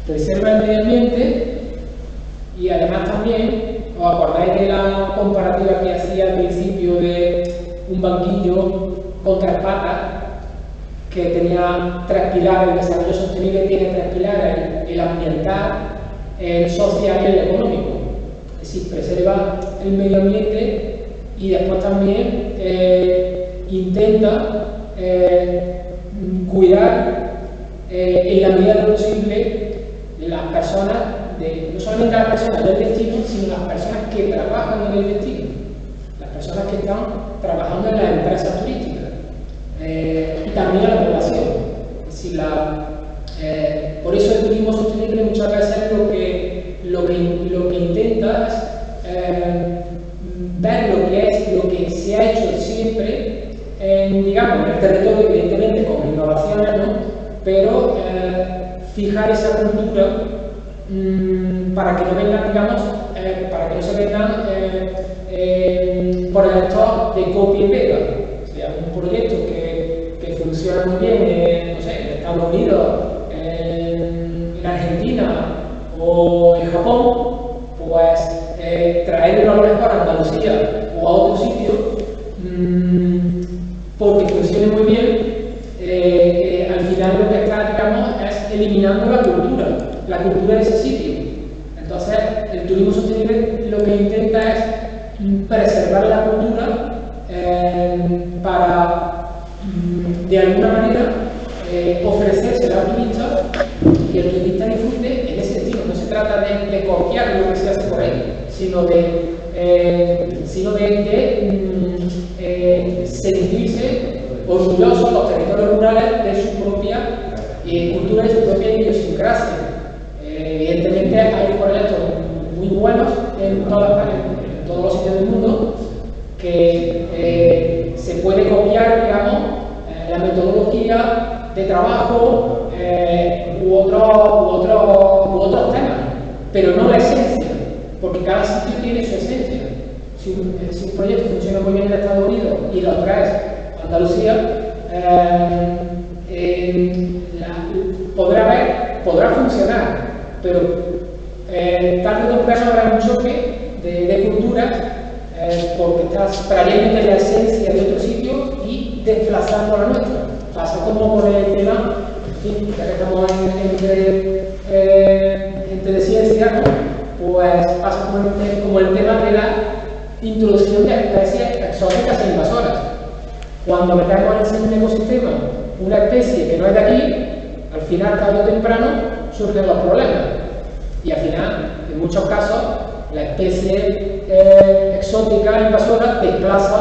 Preserva el medio ambiente y además también, ¿os acordáis de la comparativa que hacía al principio de un banquillo con 3 patas que tenía 3 pilares? El desarrollo sostenible tiene 3 pilares: el ambiental, el social y el económico. Es decir, preserva el medio ambiente y después también intenta cuidar en la medida de lo posible las personas no solamente a las personas del destino, sino a las personas que trabajan en el destino, las personas que están trabajando en las empresas turísticas y también a la población. Es decir, por eso el turismo sostenible muchas veces lo que intenta es ver lo que se ha hecho siempre digamos, en el territorio, evidentemente con innovaciones, ¿no? Pero fijar esa cultura para que no vengan, digamos, para que no se vengan por el actor de copia y pega. O sea, un proyecto que funciona muy bien, no sé, en Estados Unidos, en Argentina o en Japón, pues traerlo a lo mejor a Andalucía o a otro sitio, porque funcione muy bien, al final lo que está, digamos, es eliminando la cultura de ese sitio. Entonces, el turismo sostenible lo que intenta es preservar la cultura para, de alguna manera, ofrecérsela al turista y el turista disfrute en ese sentido. No se trata de copiar lo que se hace por ahí, sino de sentirse orgullosos los territorios rurales de su propia cultura y su propia idiosincrasia. Evidentemente hay proyectos muy buenos en todos los sitios del mundo que se puede copiar, digamos, la metodología de trabajo u otros temas, pero no la esencia, porque cada sitio tiene su esencia. Si un proyecto funciona muy bien en Estados Unidos y lo traes a Andalucía, podrá funcionar, pero tarde o temprano habrá un choque de culturas porque estás trayéndote la esencia de otro sitio y desplazando la nuestra. Pasa como con el tema, en fin, ya que estamos entre ciencia, ¿no? Pues pasa como el tema de la introducción de especies exóticas e invasoras. Cuando metemos en un ecosistema una especie que no es de aquí, al final, tarde o temprano, surgen los problemas. Y al final, en muchos casos, la especie exótica invasora desplaza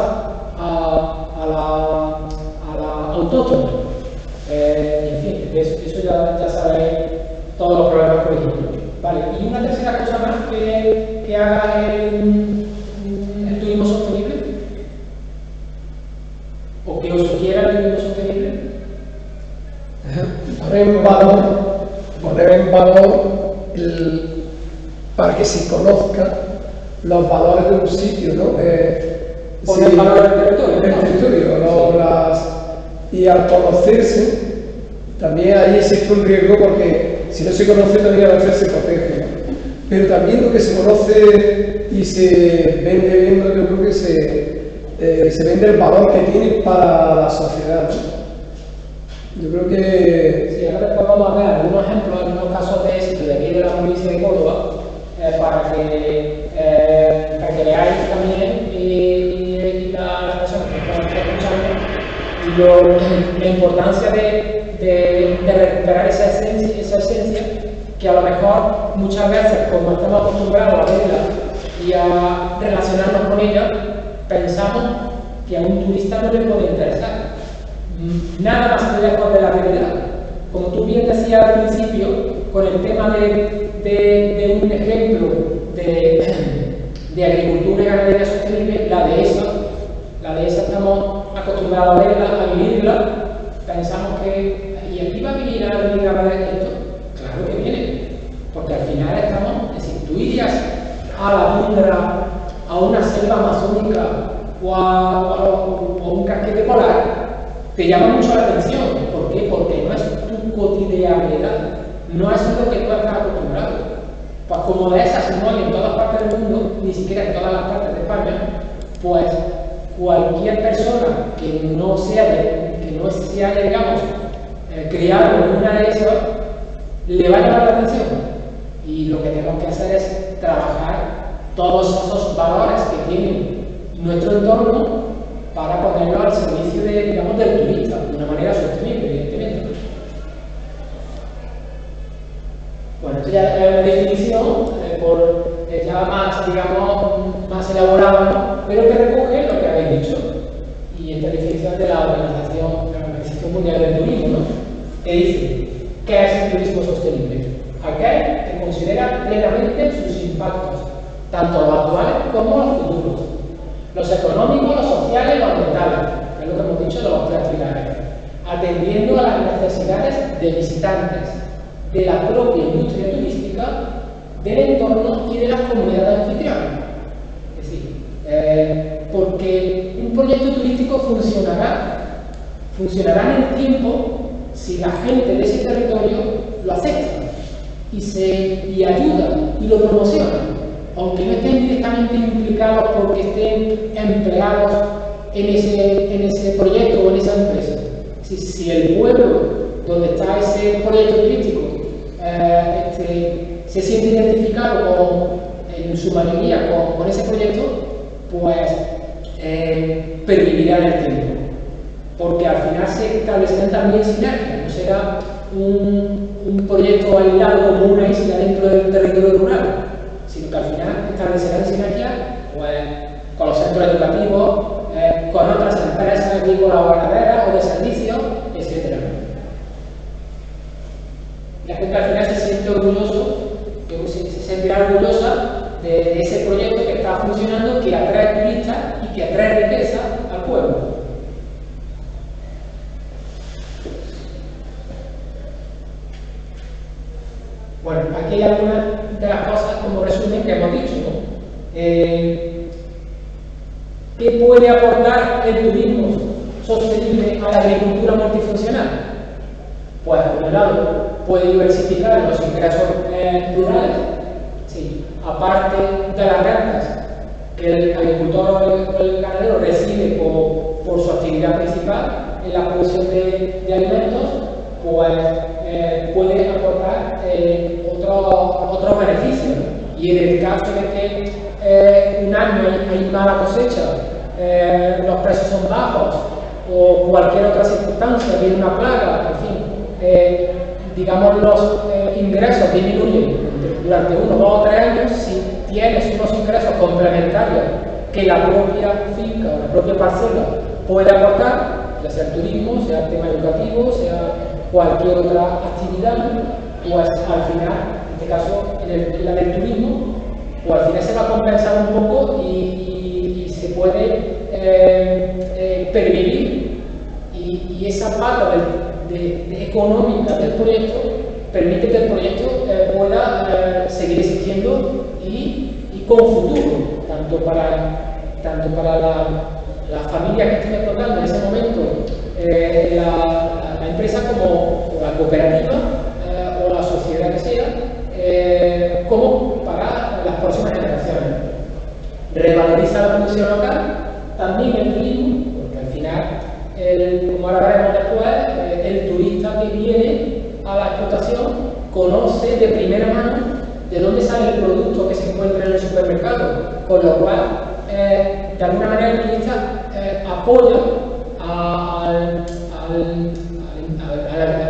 a la autóctona. En fin, eso ya sabéis todos los problemas que hay. Vale, y una tercera cosa más que haga el turismo sostenible, o que os sugiera el turismo sostenible. Poner en valor para que se conozca los valores de un sitio, ¿no? Poner en valor el territorio, y al conocerse, también ahí existe un riesgo porque si no se conoce también a veces se protege, ¿no? Pero también lo que se conoce y se vende bien, yo creo que se vende el valor que tiene para la sociedad, ¿no? Yo creo que... Sí, ahora después vamos a ver algunos ejemplos, algunos casos de éxito de aquí de la provincia de Córdoba, para que veáis también y las personas que están escuchando la importancia de recuperar esa esencia que a lo mejor muchas veces, como estamos acostumbrados a verla y a relacionarnos con ella, pensamos que a un turista no le puede interesar. Nada más lejos de la realidad. Como tú bien decías al principio, con el tema de un ejemplo de agricultura y ganadería sostenible, la dehesa estamos acostumbrados a verla, a vivirla, pensamos que, ¿y aquí va a venir a ver esto? Claro que viene, porque al final estamos, es decir, tú irías a la tundra, a una selva amazónica o a un casquete polar, te llama mucho la atención. ¿Por qué? Porque no es tu cotidianidad, no es lo que tú estás acostumbrado. Pues como de esas no hay en todas partes del mundo, ni siquiera en todas las partes de España, pues cualquier persona que no se haya, digamos, criado en una de esas, le va a llamar la atención. Y lo que tenemos que hacer es trabajar todos esos valores que tiene nuestro entorno para ponerlo al servicio digamos, del turista, de una manera sostenible, evidentemente. Bueno, Esto ya es una definición ya más, digamos, más elaborada, ¿no? Pero que recoge lo que habéis dicho. Y esta definición de la Organización Mundial del Turismo, ¿no? Que dice, ¿qué es el turismo sostenible? Aquel que considera plenamente sus impactos, tanto los actuales como los futuros, los económicos, los sociales, los ambientales, que es lo que hemos dicho de los tres pilares, atendiendo a las necesidades de visitantes, de la propia industria turística, del entorno y de las comunidades anfitrionas. Es decir, porque un proyecto turístico funcionará en el tiempo si la gente de ese territorio lo acepta y ayuda y lo promociona, aunque no estén directamente implicados porque estén empleados en ese proyecto o en esa empresa. Si el pueblo donde está ese proyecto turístico se siente identificado en su mayoría con ese proyecto, pues pervivirá en el tiempo. Porque al final se establecerán también sinergias, no será un proyecto aislado como una isla dentro del territorio rural, sino que al final establecerán sinergias pues, con los centros educativos, con otras empresas agrícolas o ganaderas o de servicios, etc. La gente al final se siente orgulloso, se sentirá orgullosa de ese proyecto que está funcionando, que atrae turistas y que atrae riqueza al pueblo. Bueno, aquí hay algunas de las cosas como resumen que hemos dicho, ¿no? ¿Qué puede aportar el turismo sostenible a la agricultura multifuncional? Pues, por un lado, puede diversificar los ingresos rurales, sí, aparte de las rentas que el agricultor o el ganadero recibe por su actividad principal en la producción de alimentos, pues puede aportar otros beneficios. Y en el caso de que un año hay mala cosecha, los precios son bajos o cualquier otra circunstancia, viene una plaga, en fin, digamos los ingresos disminuyen durante 1, 2 o 3 años, si tienes unos ingresos complementarios que la propia finca o la propia parcela puede aportar, ya sea el turismo, sea el tema educativo, sea cualquier otra actividad, pues al final, en este caso en la del turismo, pues al final se va a compensar un poco y se puede pervivir y esa pata económica del proyecto permite que el proyecto pueda seguir existiendo y con futuro, tanto para las familias que estén explotando en ese momento la empresa como la cooperativa o la sociedad que sea, como para las próximas generaciones. Revaloriza la producción local, también el turismo, porque al final, como ahora veremos después, el turista que viene a la explotación conoce de primera mano de dónde sale el producto que se encuentra en el supermercado, con lo cual, de alguna manera el turista apoya al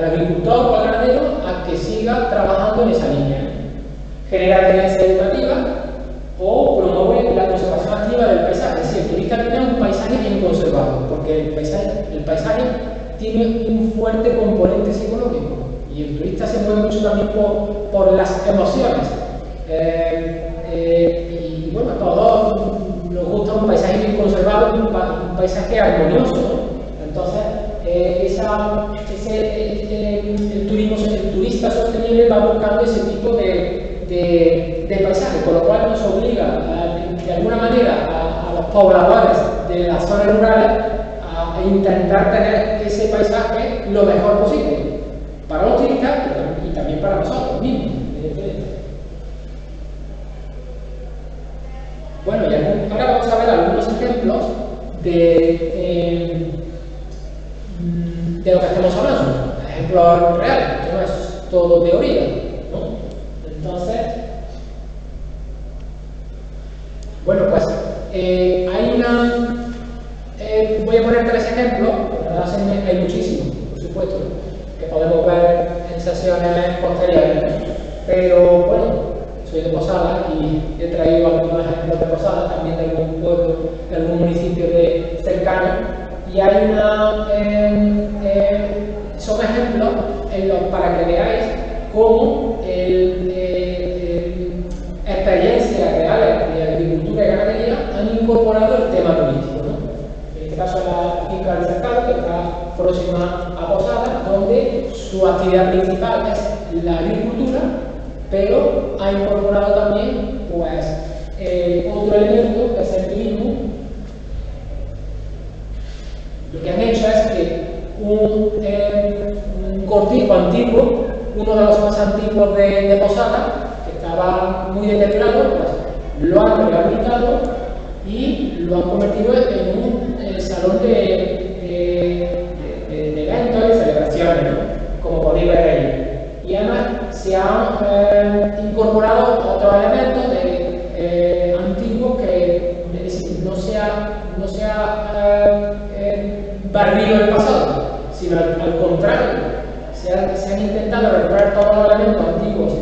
agricultor o al ganadero a que siga trabajando en esa línea. Genera tendencia educativa o promueve la conservación activa del paisaje. Si el turista tiene un paisaje bien conservado, porque el paisaje tiene un fuerte componente psicológico y el turista se mueve mucho también por las emociones. Y bueno, a todos nos gusta un paisaje bien conservado, un paisaje armonioso, ¿no? Entonces, el turista sostenible va buscando ese tipo de paisaje, con lo cual nos obliga de alguna manera a los pobladores de las zonas rurales a intentar tener ese paisaje lo mejor posible para los turistas y también para nosotros mismos, evidentemente. Bueno, y ahora vamos a ver algunos ejemplos de lo que estamos hablando, ejemplos reales, que no es todo teoría, ¿no? Entonces, bueno, pues hay voy a poner 3 ejemplos, en verdad hay muchísimos, por supuesto, que podemos ver en sesiones posteriores. Pero bueno, soy de Posadas y he traído algunos ejemplos de Posadas, también de algún pueblo, de algún municipio cercano. Y hay son ejemplos para que veáis cómo experiencias reales de agricultura y ganadería han incorporado el tema turístico, ¿no? En este caso la finca del Cercado, que está próxima a Posadas, donde su actividad principal es la agricultura, pero ha incorporado también pues, otro elemento que es el turismo. Lo que han hecho es que un cortijo antiguo, uno de los más antiguos de Posadas, que estaba muy deteriorado, pues lo han rehabilitado y lo han convertido en un salón de eventos y celebraciones, ¿no? Como podéis ver ahí. Y además se han incorporado otros elementos antiguos que no se ha barrido el pasado, sino al contrario, se han intentado recuperar todos los elementos antiguos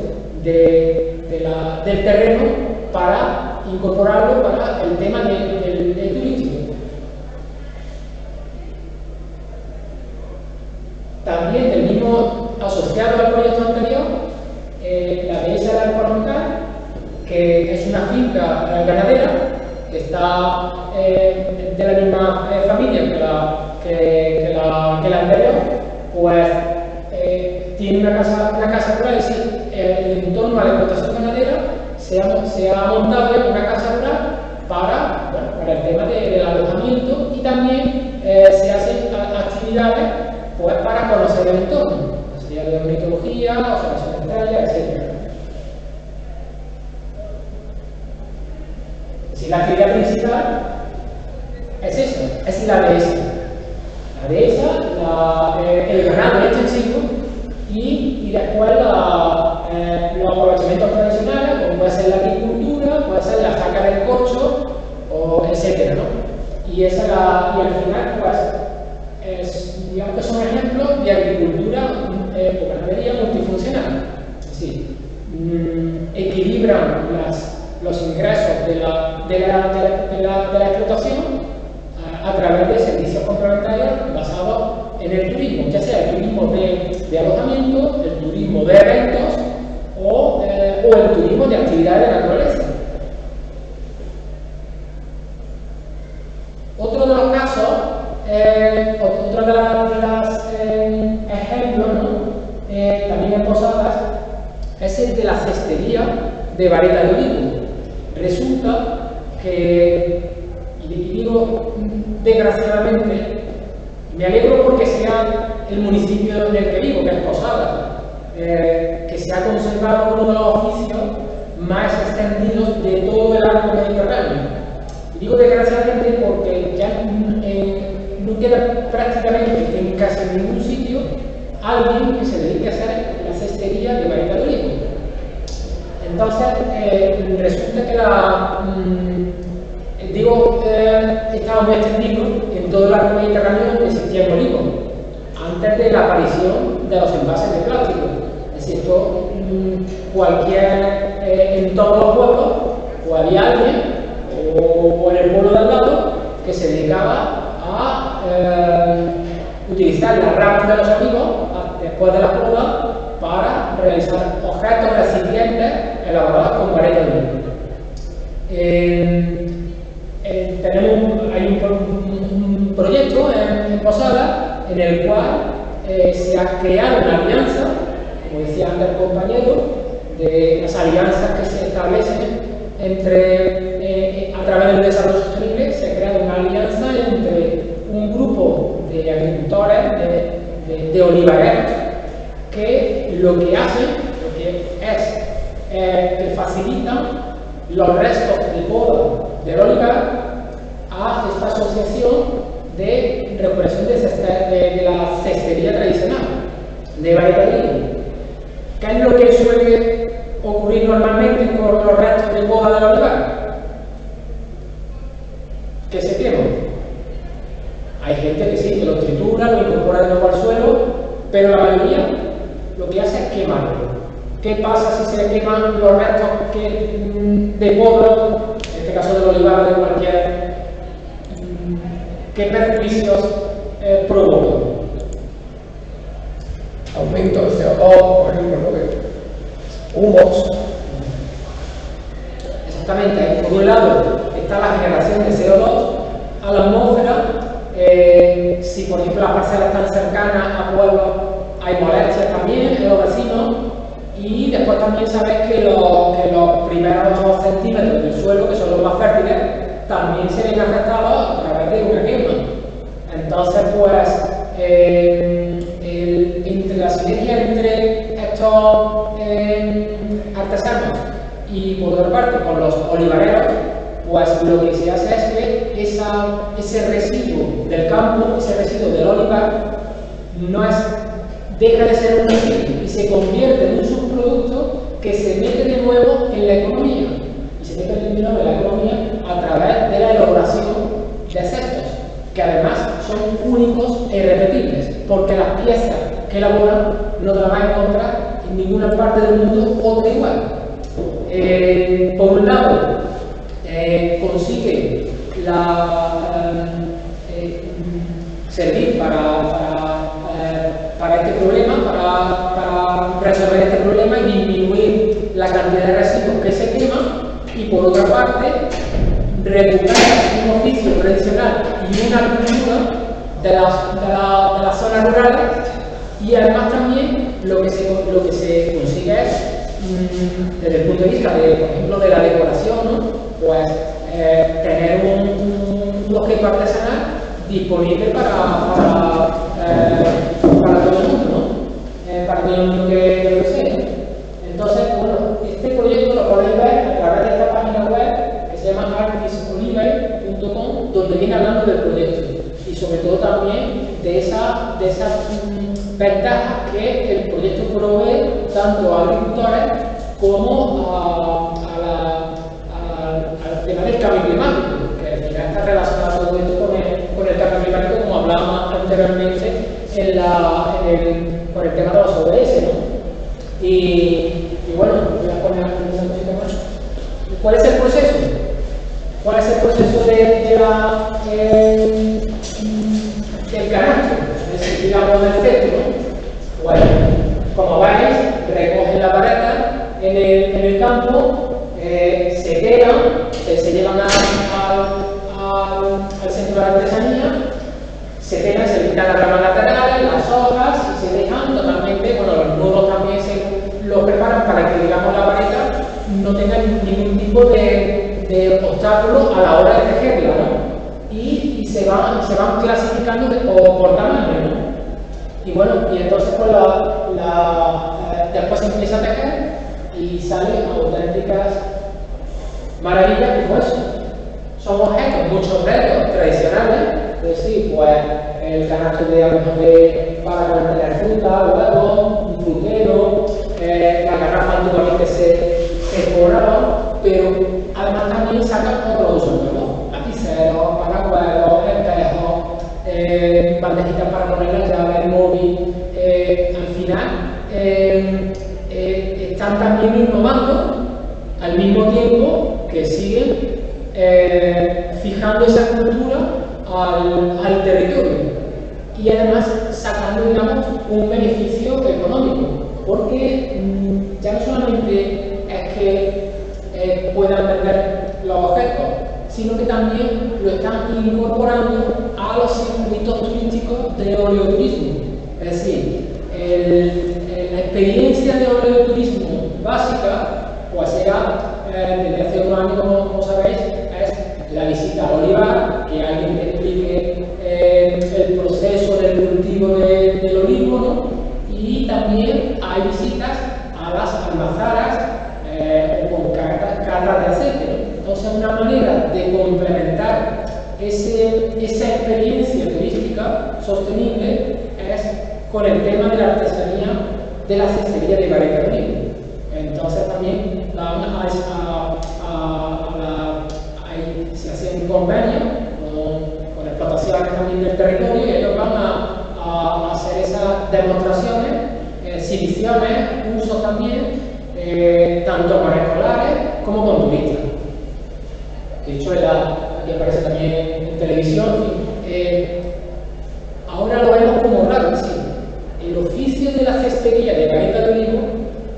del terreno para incorporarlo para el tema del turismo. También del mismo asociado al proyecto anterior, la dehesa de la Alcornocal, que es una finca ganadera que está de la misma familia que la anterior, pues tiene una casa rural, es decir, en torno a la explotación ganadera se ha montado una casa rural para el tema del alojamiento y también se hacen actividades pues, para conocer el entorno, sería de ornitología, observación de estrellas, etc. Si la actividad principal es eso, es la dehesa. La dehesa, el ganado extensivo y después los aprovechamientos tradicionales, como puede ser la agricultura, puede ser la saca del corcho, etc. ¿no? Y al final, pues, digamos que son ejemplos de agricultura o ganadería multifuncional. Es decir, equilibran los ingresos de la explotación a través de servicios complementarios basados en el turismo, ya sea el turismo de alojamiento, el turismo de eventos o el turismo de actividades de naturaleza. Otro de los casos, otro de los ejemplos, ¿no? También en Posadas, es el de la cestería de vareta de olivo. Resulta que, y digo desgraciadamente, me alegro porque sea el municipio en el que vivo, que es Posadas, que se ha conservado uno de los oficios más extendidos de todo el arco mediterráneo. Digo desgraciadamente porque ya no queda prácticamente en casi ningún sitio alguien que se dedique a hacer la cestería de vareta de olivo. Entonces, resulta que estaba muy extendido en todo el arco mediterráneo donde existía el olivo, antes de la aparición de los envases de plástico. Es decir, esto, en todos los pueblos, o había alguien, o en el pueblo de al lado, que se dedicaba a utilizar las ramas de los olivos después de la poda para realizar objetos recipientes elaborados con vareta de olivo. Hay un proyecto en Posadas en el cual se ha creado una alianza, como decía antes el compañero, de las alianzas que se establecen a través del desarrollo sostenible. Se crea una alianza entre un grupo de agricultores, de olivareros, que lo que hacen es que facilitan los restos de poda del olivar a esta asociación de recuperación de la cestería tradicional de vareta de olivo. ¿Qué es lo que suele ocurrir normalmente con los restos de poda del olivar? Que se queman. Hay gente que sí, que lo tritura, lo incorpora de nuevo al suelo, pero la mayoría lo que hace es quemarlo. ¿Qué pasa si se queman los restos de poda, en este caso del olivar o de cualquier? ¿Qué perjuicios provocan? Aumento del CO2, por ejemplo, ¿no? Humos. Exactamente, por un lado está la generación de CO2 a la atmósfera. Si por ejemplo las parcelas están cercanas a pueblos, hay molestias también en los vecinos. Y después también sabéis que los primeros 2 centímetros del suelo, que son los más fértiles, también se ven afectados a través de una quema. Entonces, pues, la sinergia entre estos artesanos y, por otra parte, con los olivareros, pues lo que se hace es que ese residuo del campo, ese residuo del olivar, deja de ser un residuo y se convierte en un subproducto que se mete de nuevo en la economía. Y se mete de nuevo en la economía a través de la elaboración de cestos, que además son únicos e irrepetibles, porque las piezas que elaboran no te las vas a encontrar en ninguna parte del mundo otra igual. Por un lado, consigue servir para este problema, para resolver este problema y disminuir la cantidad de residuos que se queman, y por otra parte recuperar un oficio tradicional y una cultura de las zonas rurales, y además también lo que se consigue es, desde el punto de vista de, por ejemplo, de la decoración, ¿no? Pues tener un objeto artesanal disponible para todo el mundo, ¿no? Para todo el mundo que lo desee. Entonces, bueno, este proyecto lo podéis ver a través de esta página web que se llama artisoliver.com, donde viene hablando del proyecto y sobre todo también de esas ventajas que el proyecto provee tanto a agricultores como al tema del cambio climático, que al final está relacionado todo esto con el cambio climático, como hablábamos anteriormente con el tema de los ODS, ¿no? Y bueno, voy a poner una cosita más. ¿Cuál es el proceso? ¿Cuál es el proceso del canasto? Es decir, digamos, del centro. Bueno, como veis, recogen la vareta en el campo, se quedan, se llevan al centro de artesanía, se pegan, se quitan las ramas laterales, las hojas, y se dejan totalmente, bueno, los nudos también se los preparan para que, digamos, la vareta no tenga ningún tipo de obstáculo a la hora de tejerla, ¿no? Y se van clasificando por tamaño, ¿no? Y bueno, y entonces pues después se empieza a tejer y salen auténticas maravillas como eso. Son objetos, muchos objetos tradicionales, es decir, pues el canasto para tener fruta, huevos, un frutero, la garrafa antiguamente se cobraba, pero además también sacan otros usos nuevos, lapiceros, paragueros, espejos, bandejitas para poner la llave, el móvil. Al final están también innovando al mismo tiempo que siguen fijando esa cultura al territorio y además sacando, digamos, un beneficio económico, porque ya no solamente es que puedan vender los objetos, sino que también lo están incorporando a los circuitos turísticos de oleoturismo. Es decir, la experiencia de oleoturismo básica, pues era, desde hace unos años, como sabéis, es la visita al olivar, que alguien te explique el proceso del cultivo del olivo, ¿no? Y también hay visitas a las almazaras con cartas de aceite, ¿no? Entonces, una manera de complementar esa experiencia turística sostenible es con el tema de la artesanía de la cestería de Gareta Rodríguez. Entonces, también se hacen convenios con explotaciones también del territorio, y ellos van a hacer esas demostraciones, exhibiciones, usos también, tanto con escolares como con turistas. De hecho, aquí aparece también en televisión. Ahora lo vemos como raro, sí. El oficio de la cestería de Caleta de Olivo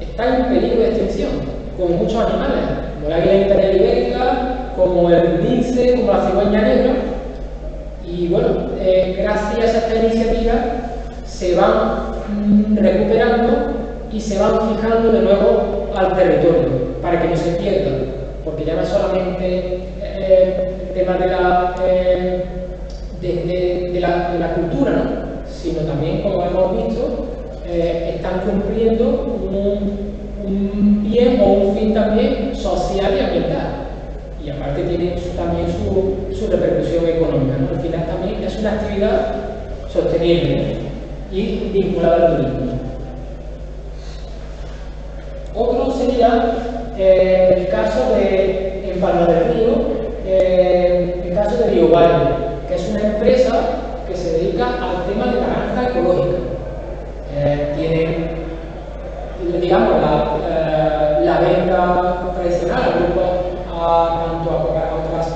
está en peligro de extinción, con muchos animales, como la águila imperial ibérica, como el lince, como la cigüeña negra. Y bueno, gracias a esta iniciativa se van recuperando y se van fijando de nuevo al territorio para que no se pierdan, porque ya no es solamente el tema de la cultura, ¿no? Sino también, como hemos visto, están cumpliendo un bien o un fin también social y ambiental. Y aparte tiene también su repercusión económica, ¿no? Al final también es una actividad sostenible, ¿no? Y vinculada al turismo. Otro sería el caso de, en Palma del Río, el caso de BioValle, que es una empresa que se dedica al tema de naranja ecológica. Tienen, digamos, la venta tradicional al grupo, tanto a otras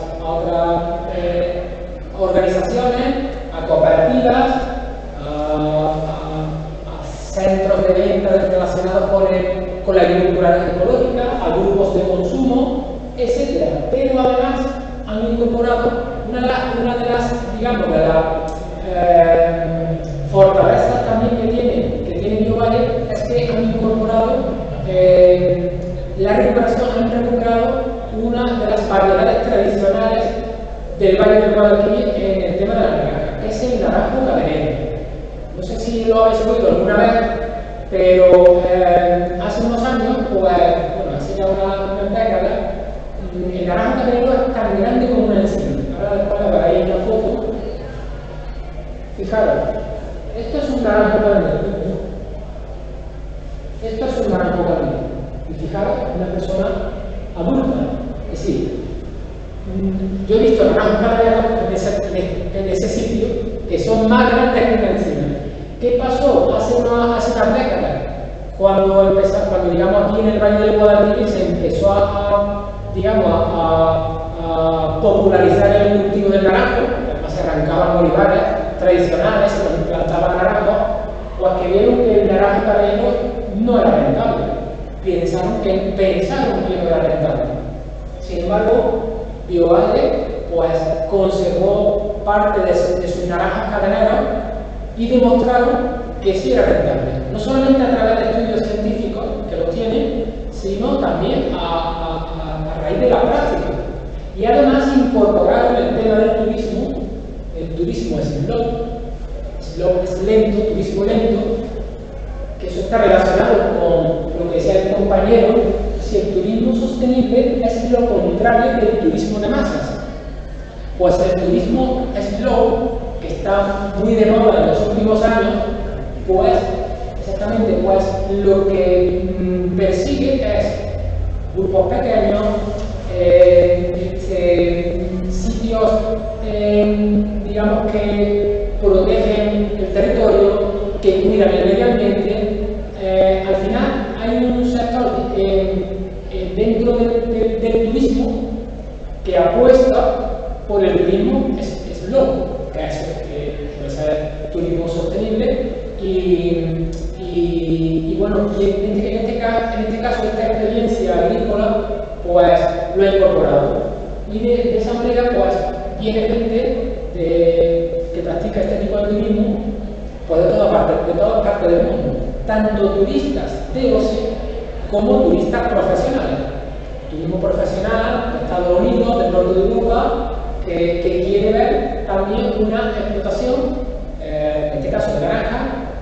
organizaciones, a cooperativas, a centros de venta relacionados con la agricultura ecológica, a grupos de consumo, etc. Pero además han incorporado una de las, digamos, de las fortalezas también que tiene BioValle, es que han incorporado la recuperación, han recuperado una de las variedades tradicionales del Valle del Guadalquivir en el tema de la naranja, que es el naranjo cadenero. No sé si lo habéis oído alguna vez, pero hace unos años, pues, bueno, hace ya una década, el naranjo cadenero es tan grande como una encina. Ahora después la veréis en la foto. Fijaros, esto es un naranjo cadenero. Esto es un naranjo cadenero. Y fijaros, una persona adulta. Es decir, yo he visto naranjos cadeneros en ese sitio que son más grandes que una encina. ¿Qué pasó hace unas décadas? Cuando digamos, aquí en el Valle del Guadalquivir se empezó a popularizar el cultivo del naranjo, además se arrancaban olivares tradicionales, se plantaban naranjos, pues que vieron que el naranjo cadenero no era rentable. Pensaron que no era rentable. Sin embargo, BioValle pues conservó parte de sus naranjas cadeneros y demostraron que sí era rentable. No solamente a través de estudios científicos que los tienen, sino también a raíz de la práctica. Y además incorporaron el tema del turismo. El turismo es slow es lento, turismo lento, que eso está relacionado con lo que decía el compañero. Si el turismo sostenible es lo contrario del turismo de masas, pues el turismo slow, que está muy de moda en los últimos años, pues exactamente lo que persigue es grupos pequeños, sitios digamos que protegen el territorio, que cuidan el medio ambiente. Al final hay un sector dentro del turismo que apuesta por el turismo slow, que puede ser turismo sostenible y bueno, en este caso esta experiencia agrícola pues lo ha incorporado y de esa manera pues viene gente que practica este tipo de turismo pues de todas partes del mundo, tanto turistas de ocio como turistas profesionales. Turismo profesional de Estados Unidos, del norte de Europa, que quiere ver también una explotación, en este caso de naranja,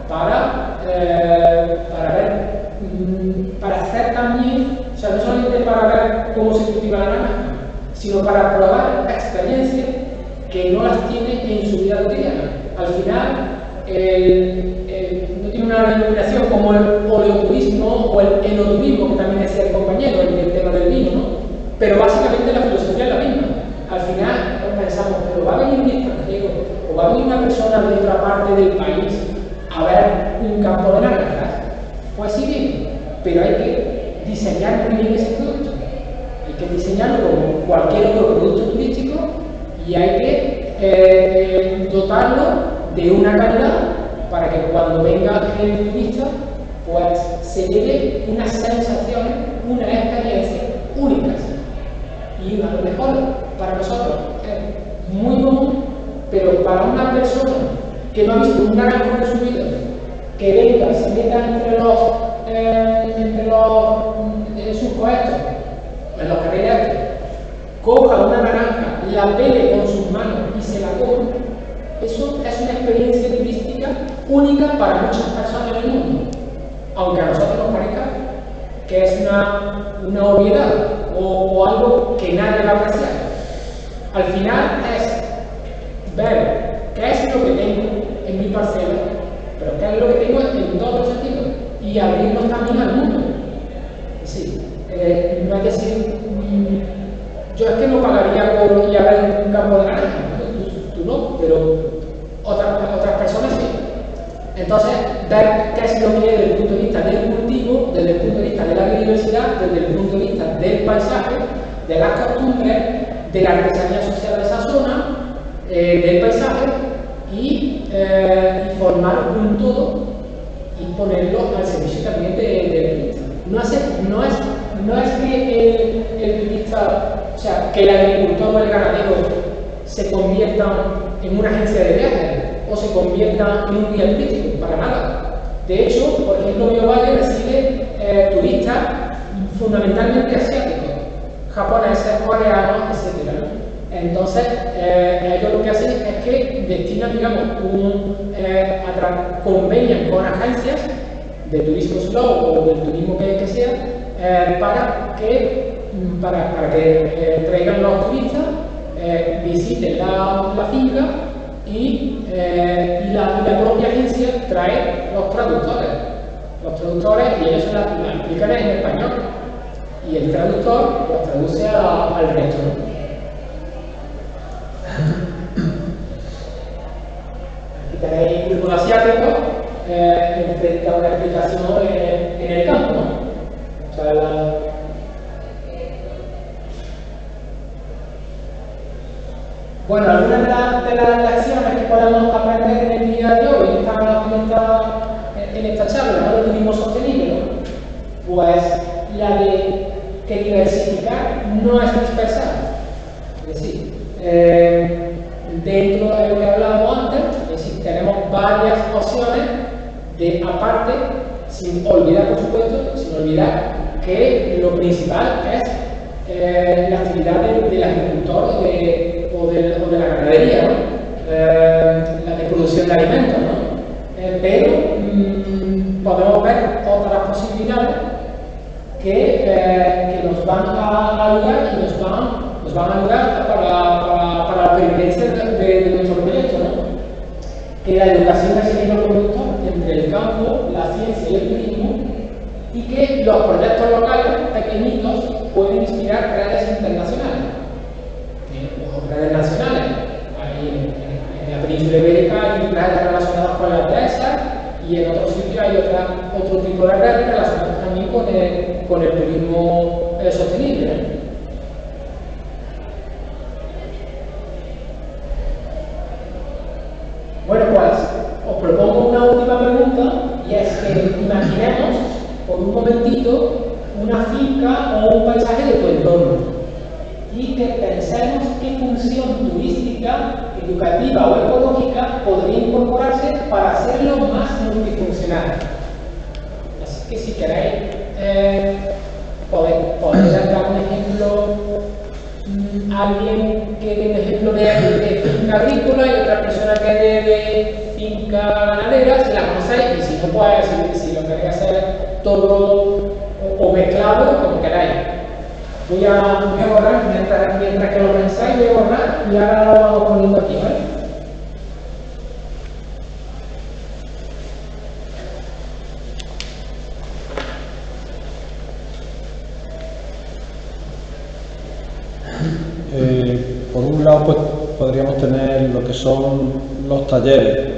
para hacer también, o sea, no solamente para ver cómo se cultiva la naranja, sino para probar experiencias que no las tiene en su vida cotidiana. Al final, no tiene una denominación como el oleoturismo o el enoturismo, que también decía el compañero, el tema del vino, ¿no? Pero básicamente la filosofía es la misma. Al final pensamos, pero va a venir un extranjero o va a venir una persona de otra parte del país a ver un campo de naranjas. Pues sí, bien, pero hay que diseñar muy bien ese producto. Hay que diseñarlo como cualquier otro producto turístico y hay que dotarlo de una calidad para que cuando venga el turista pues se lleve unas sensaciones, unas experiencias únicas. Y a lo mejor para nosotros es muy común, pero para una persona que no ha visto un naranjo en su vida, que venga, se meta entre los surcoestos, en los carriles, coja una naranja, la pele con sus manos y se la coma, eso es una experiencia turística única para muchas personas en el mundo. Aunque a nosotros nos parezca que es una obviedad o algo que nadie va a apreciar. Al final es ver qué es lo que tengo en mi parcela, pero qué es lo que tengo en todos los sentidos y abrirnos también al mundo. Sí, no es decir, yo es que no pagaría por ir a ver un campo de naranja, tú no, pero otras personas sí. Entonces, ver qué es lo que es desde el punto de vista del cultivo, desde el punto de vista de la biodiversidad, desde el punto de vista del paisaje, de las costumbres, de la artesanía asociada a esa zona, del paisaje y formar un todo y ponerlo al servicio también del turista. No es que el turista, o sea, que el agricultor o el ganadero se conviertan en una agencia de viajes o se convierta en un guía turístico, para nada. De hecho, por ejemplo, BioValle recibe turistas fundamentalmente asiáticos, japoneses, coreanos, etc. Entonces, ellos lo que hacen es que destinan, digamos, convenian con agencias de turismo slow o del turismo que sea, para que traigan los turistas, visiten la finca y la propia agencia trae los traductores. Los traductores, y ellos se la explican en español. Y el traductor los traduce al resto, ¿no? Aquí tenéis grupos asiáticos frente a una explicación en el campo, ¿no? O sea, bueno, algunas de las lecciones que podemos aprender en el día de hoy, en esta charla, ¿no?, de turismo sostenible, ¿no? Pues la de que diversificar no es dispersar. Es decir, dentro de lo que hablábamos antes, es decir, tenemos varias opciones de aparte, sin olvidar, por supuesto, sin olvidar que lo principal es la actividad del agricultor o de la ganadería, ¿no? La de producción de alimentos, ¿no? Pero podemos ver otras posibilidades que nos van a ayudar y nos van a ayudar para la pervivencia de nuestro proyecto, ¿no? Que la educación del sector productor entre el campo, la ciencia y el turismo, y que los proyectos locales pequeñitos pueden inspirar redes internacionales o redes nacionales. En la península ibérica hay redes relacionadas con las dehesas y en otros sitios hay otro tipo de redes relacionadas también con el turismo sostenible, ¿no? Bueno, pues os propongo una última pregunta y es que imaginemos por un momentito una finca o un paisaje de tu entorno y que pensemos qué función turística, educativa o ecológica podría incorporarse para hacerlo más multifuncional. Así que si queréis, podéis dar un ejemplo, alguien que dé un ejemplo de finca agrícola y otra persona que dé de finca ganadera, si la conocéis, y si no, pues si lo queréis hacer todo o mezclado, como queráis. Voy a borrar, mientras que lo pensáis, voy a borrar y ahora lo vamos poniendo aquí, ¿vale? Por un lado, pues podríamos tener lo que son los talleres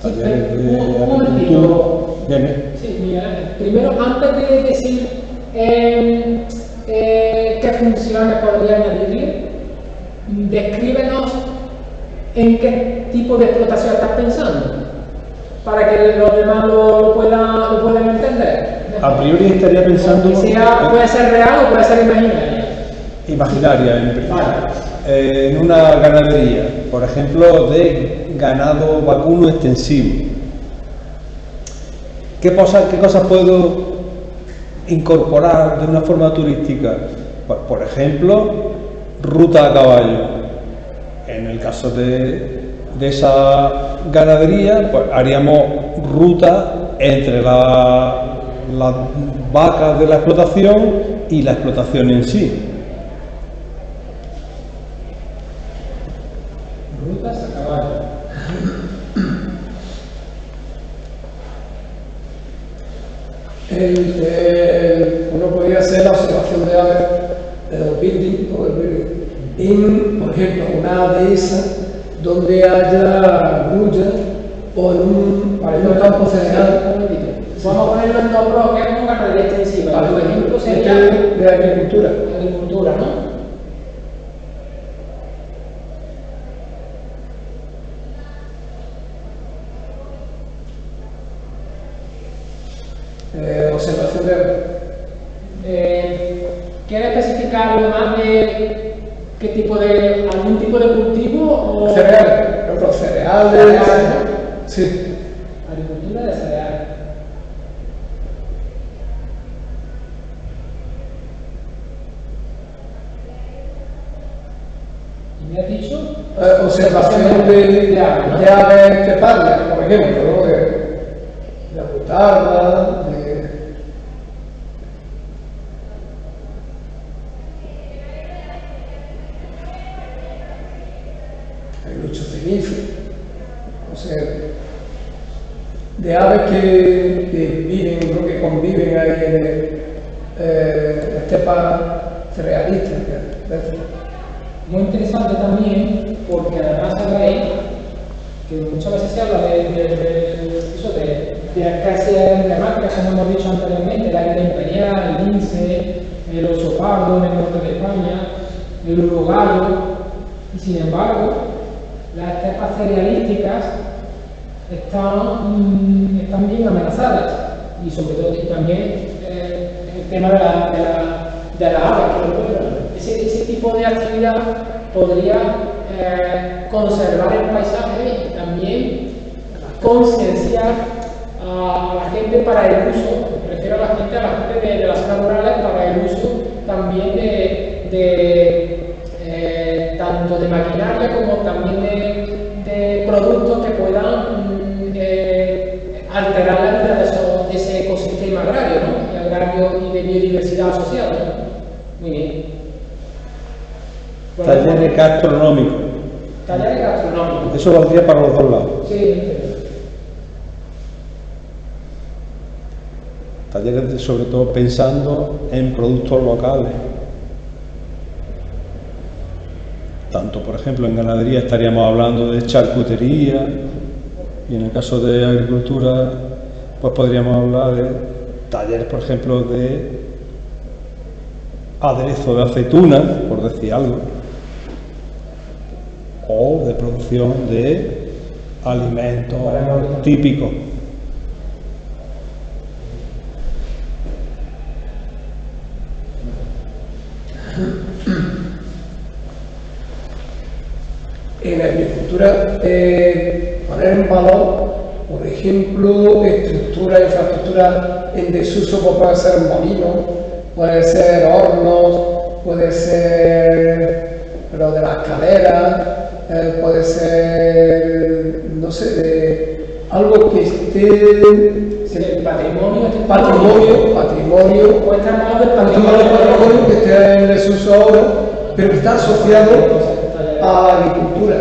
de agricultura. Sí, mira, primero, antes de decir ¿qué funciones podría añadirle? Descríbenos en qué tipo de explotación estás pensando, para que los demás lo puedan entender. A priori estaría pensando... Puede ser real o puede ser imaginaria. Imaginaria, en una ganadería, por ejemplo, de ganado vacuno extensivo. ¿Qué cosas puedo incorporar de una forma turística? Por ejemplo, ruta a caballo. En el caso de esa ganadería, pues haríamos ruta entre las vacas de la explotación y la explotación en sí. Rutas a caballo. Uno podría hacer la observación de aves en, por ejemplo, una dehesa donde haya grulla o en un campo cereal. Vamos a ponerlo en dos bloques, que es una ganadería extensiva. Vale, Por ejemplo, sería de agricultura. agricultura, ¿no? Observación de... ¿Quiere especificar algo más de qué tipo de, algún tipo de cultivo o...? Cereales, por ejemplo, cereales. Cereales, Sí. Agricultura de cereales. ¿Y me has dicho? Observación de aves cepáneas, por ejemplo, ¿no? De butarda, de... Hay muchos ceníferos, o sea, de aves que viven, ¿no? Que conviven ahí en la estepa cerealista. Muy interesante también, porque además sabréis que muchas veces se habla de especies emblemáticas, como hemos dicho anteriormente, el águila imperial, el lince, el oso pardo en el norte de España, el urogallo, y sin embargo, las estepas cerealísticas están bien amenazadas, y sobre todo también el tema de la agua, que lo pueblan. Ese tipo de actividad podría conservar el paisaje y también concienciar a la gente para el uso, me refiero a la gente de las zonas rurales para el uso también tanto de maquinaria como también de productos que puedan alterar la vida de ese ecosistema agrario, ¿no? Y de biodiversidad asociada, ¿no? Muy bien. Talleres gastronómicos. Talleres gastronómicos. Eso valdría para los dos lados. Sí. Talleres sobre todo pensando en productos locales. Tanto, por ejemplo, en ganadería estaríamos hablando de charcutería y en el caso de agricultura pues podríamos hablar de talleres, por ejemplo, de aderezo de aceitunas, por decir algo, o de producción de alimentos típicos. En la agricultura, poner en valor, por ejemplo, infraestructura en desuso, pues puede ser molinos, puede ser hornos, puede ser lo de las escaleras, puede ser, no sé, algo que esté... El patrimonio. Patrimonio. Puede estar mal del Patrimonio que esté en desuso ahora, pero que está asociado a la agricultura.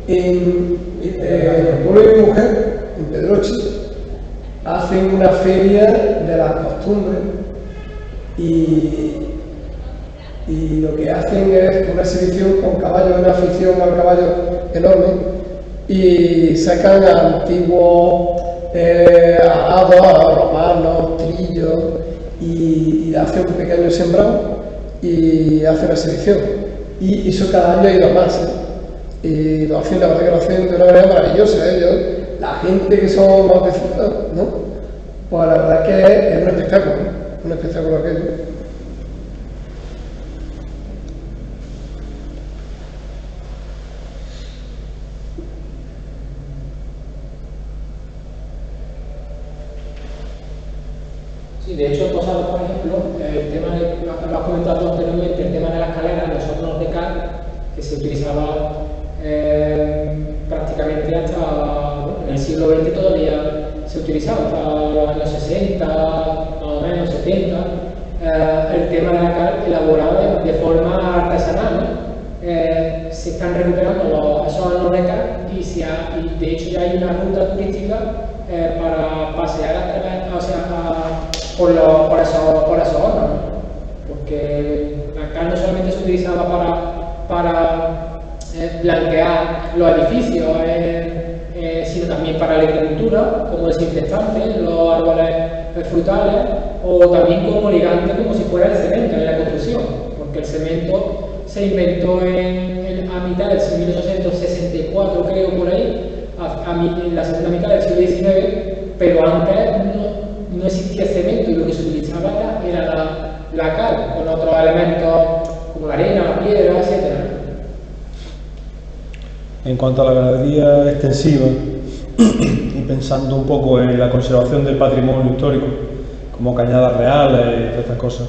En el pueblo de mi mujer, en Pedroche, hacen una feria de las costumbres y lo que hacen es una exhibición con caballos, una afición al caballo enorme, y sacan antiguos arados, romanos, trillos, y hace un pequeño sembrado y hace una selección. Y eso cada año ha ido a más, ¿eh? Y lo hacen, la verdad que lo hacen de una manera maravillosa, ¿eh? La gente que son más de ciudad, ¿no? Pues la verdad que es un espectáculo aquello. Sí, de hecho, por ejemplo, el tema lo has comentado anteriormente, el tema de la escalera, los hornos de cal, que se utilizaba prácticamente hasta, bueno, en el siglo XX todavía se utilizaba, hasta los años 60, más o menos 70, el tema de la cal elaborado de forma artesanal, ¿no? Se están recuperando esos hornos de cal y de hecho ya hay una ruta turística para pasear a través, o sea, por esos hornos, ¿no? Porque la cal no solamente se utilizaba para blanquear los edificios, sino también para la agricultura, como desinfectante, los árboles frutales, o también como ligante, como si fuera el cemento en la construcción, porque el cemento se inventó a mitad del siglo 1864, creo, por ahí, en la segunda mitad del siglo XIX, pero antes no existía cemento y lo que se utilizaba era la cal, con otros elementos como la arena, la piedra, etc. En cuanto a la ganadería extensiva, y pensando un poco en la conservación del patrimonio histórico, como cañadas reales y todas estas cosas,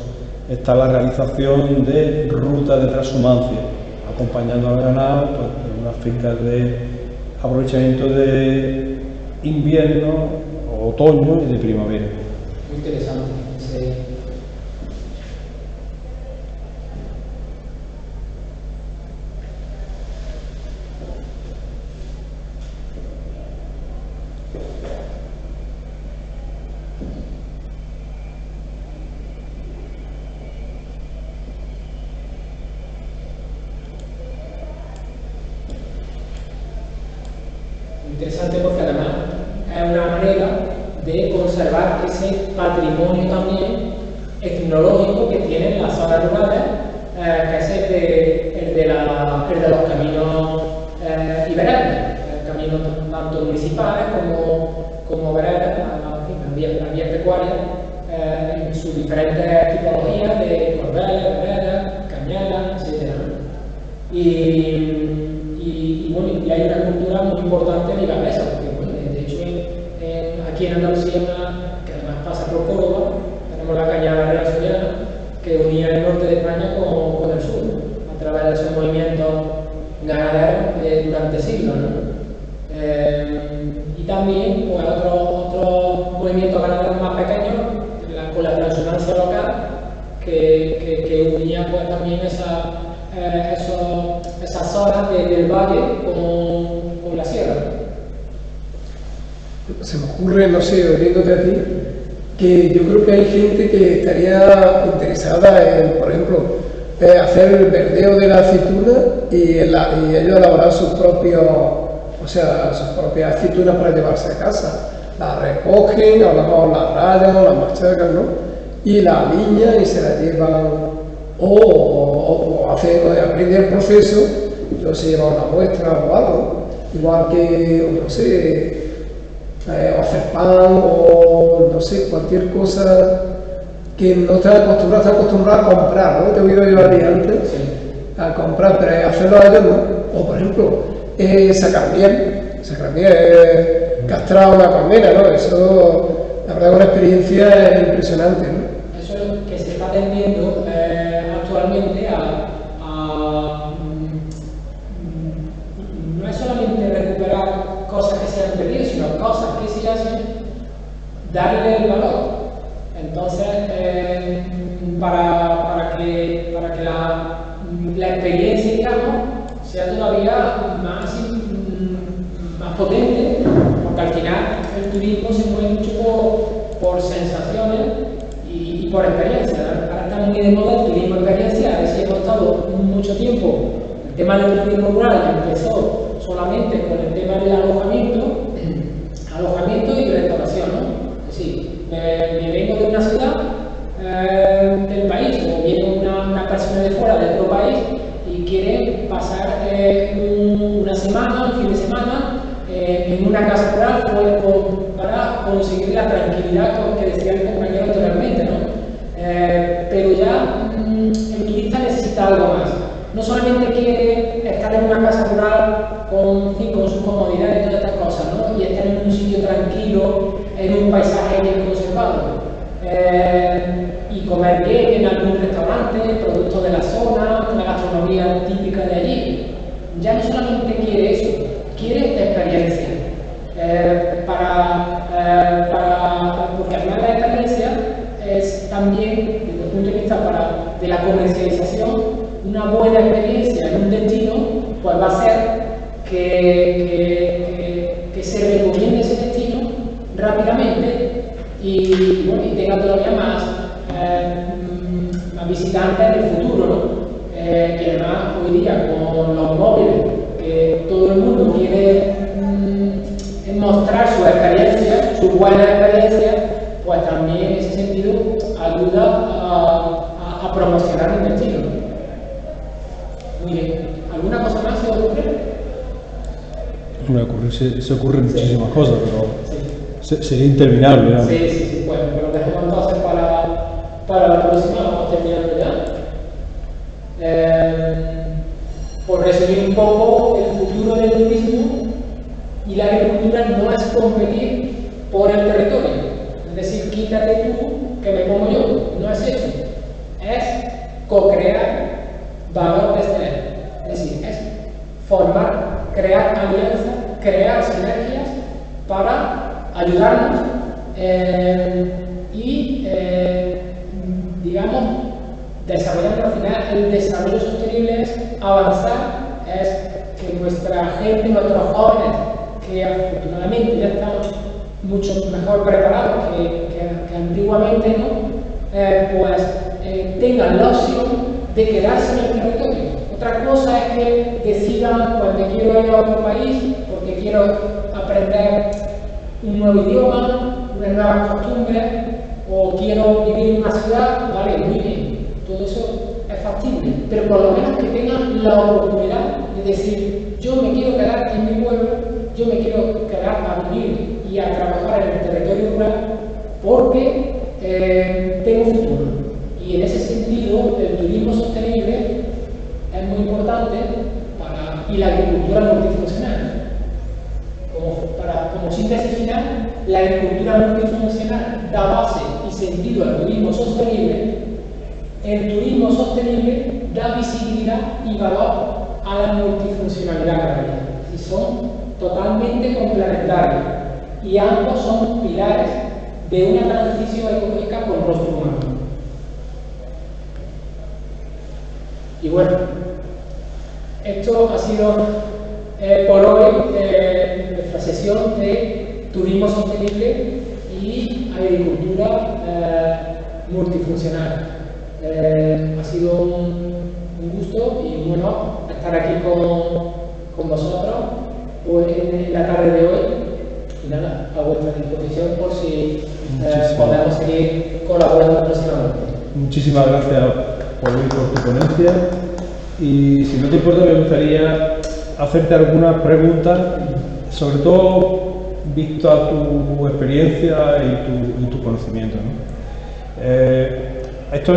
está la realización de rutas de transhumancia, acompañando al ganado pues, en unas fincas de aprovechamiento de invierno, otoño y de primavera. Muy interesante. Sí. Interesante porque además es una manera de conservar ese patrimonio también etnológico que tienen las zonas rurales, que es el de los caminos ibereños, caminos tanto municipales como veredas, las vías pecuarias, en sus diferentes tipologías de corbeles, veredas, cañadas, etc. Y bueno, y hay una cultura muy importante ligada a eso, porque bueno, de hecho aquí en Andalucía, que además pasa por Córdoba, tenemos la cañada real soriana que unía el norte de España con el sur, a través de esos movimientos ganaderos durante siglos, ¿no? Y también pues, otros movimientos ganaderos más pequeños, con la transhumancia local, que unía pues, también esas zonas del valle con la sierra. Se me ocurre, no sé, oyéndote a ti, que yo creo que hay gente que estaría interesada en, por ejemplo, hacer el verdeo de la aceituna y ellos elaborar sus propias aceitunas para llevarse a casa. Las recogen, a lo mejor las rayan o las machacan, ¿no? Y la aliñan y se la llevan. O aprender el proceso, yo se lleva una muestra o algo, igual que, no sé, o hacer pan o no sé, cualquier cosa que no estás acostumbrado a comprar, ¿no? Te he oído yo a ti antes, a comprar, pero hacerlo a ellos no. O por ejemplo, sacar miel, castrar una palmera, ¿no? Eso, la verdad, es una experiencia impresionante, ¿no? Eso es lo que se está atendiendo actualmente no es solamente recuperar cosas que se han perdido, sino cosas que se hacen, darle el valor. Entonces, para que la experiencia, digamos, sea todavía más potente, porque al final el turismo se mueve mucho por sensaciones y por experiencia. Ahora está muy de moda el turismo experiencial, es que hemos estado mucho tiempo. El tema del turismo rural empezó solamente con el tema del alojamiento y restauración, ¿no? Es decir, me vengo de una ciudad, semana en una casa rural fue para conseguir la tranquilidad que decía el compañero anteriormente, ¿no? Pero ya el turista necesita algo más. No solamente quiere estar en una casa rural con sus comodidades y todas estas cosas, ¿no? Y estar en un sitio tranquilo, en un paisaje bien conservado. Y comer bien en algún restaurante, productos de la zona, una gastronomía típica de allí. Ya no solamente quiere eso, quiere experiencia. Porque al final la experiencia es también, desde el punto de vista de la comercialización, una buena experiencia en un destino, pues va a ser que se recomiende ese destino rápidamente y tenga todavía más visitantes en el futuro, ¿no? Y además hoy día con los móviles, que todo el mundo quiere mostrar su experiencia, su buena experiencia, pues también en ese sentido ayuda a promocionar un destino. Muy bien. ¿Alguna cosa más se os ocurre? Se ocurren muchísimas cosas, pero sería interminable, ¿no? Sí. Bueno, pero dejemos entonces para la próxima, vamos terminando ya. Por resumir un poco, el futuro del turismo y la agricultura no es competir por el territorio. Es decir, quítate tú, que me pongo yo. No es eso. Es co-crear valor de excelente. Es decir, es formar, crear alianzas, crear sinergias para ayudarnos y, digamos, desarrollando al final el desarrollo sostenible es avanzar, es que nuestra gente, nuestros jóvenes, que afortunadamente ya están mucho mejor preparados que antiguamente, ¿no? Tengan la opción de quedarse en el territorio. Otra cosa es que decidan, pues me quiero ir a otro país porque quiero aprender un nuevo idioma, unas nuevas costumbres, o quiero vivir en una ciudad, vale, muy bien, todo eso es factible, pero por lo menos que tengan la oportunidad de decir, yo me quiero quedar en mi pueblo, yo me quiero quedar a vivir y a trabajar en el territorio rural porque tengo futuro. Y en ese sentido, el turismo sostenible es muy importante y la agricultura multifuncional. Como síntesis final, la agricultura multifuncional da base y sentido al turismo sostenible. El turismo sostenible da visibilidad y valor a la multifuncionalidad agraria. Y son totalmente complementarios. Y ambos son pilares de una transición ecológica con rostro humano. Y bueno, esto ha sido por hoy nuestra sesión de turismo sostenible y agricultura multifuncional. Ha sido un gusto y un honor estar aquí con vosotros en la tarde de hoy. Y nada, a vuestra disposición por si podemos seguir colaborando próximamente. Muchísimas gracias por tu ponencia y si no te importa me gustaría hacerte algunas preguntas, sobre todo visto a tu experiencia y tu conocimiento, ¿no? Esto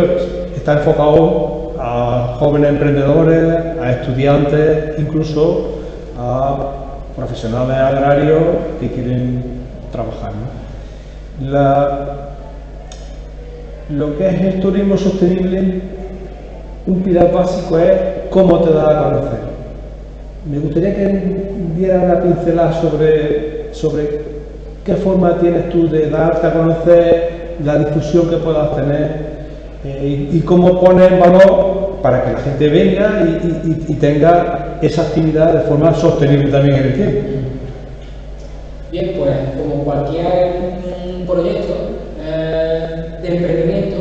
está enfocado a jóvenes emprendedores, a estudiantes, incluso a profesionales agrarios que quieren trabajar, ¿no? Lo que es el turismo sostenible, un pilar básico es cómo te da a conocer. Me gustaría que dieras una pincelada sobre qué forma tienes tú de darte a conocer, la difusión que puedas tener y cómo poner en valor para que la gente venga y tenga esa actividad de forma sostenible también en el tiempo. Bien, pues como cualquier proyecto de emprendimiento,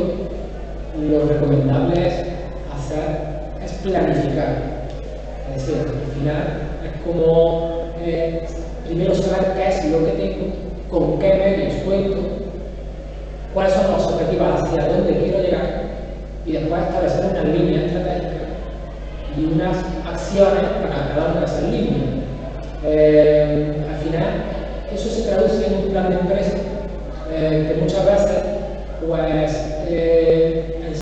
lo recomendable es planificar. Es decir, al final es como primero saber qué es lo que tengo, con qué medios cuento, cuáles son los objetivos, hacia dónde quiero llegar, y después establecer una línea estratégica y unas acciones para cada una de esas líneas. Al final, eso se traduce en un plan de empresa que muchas veces pues,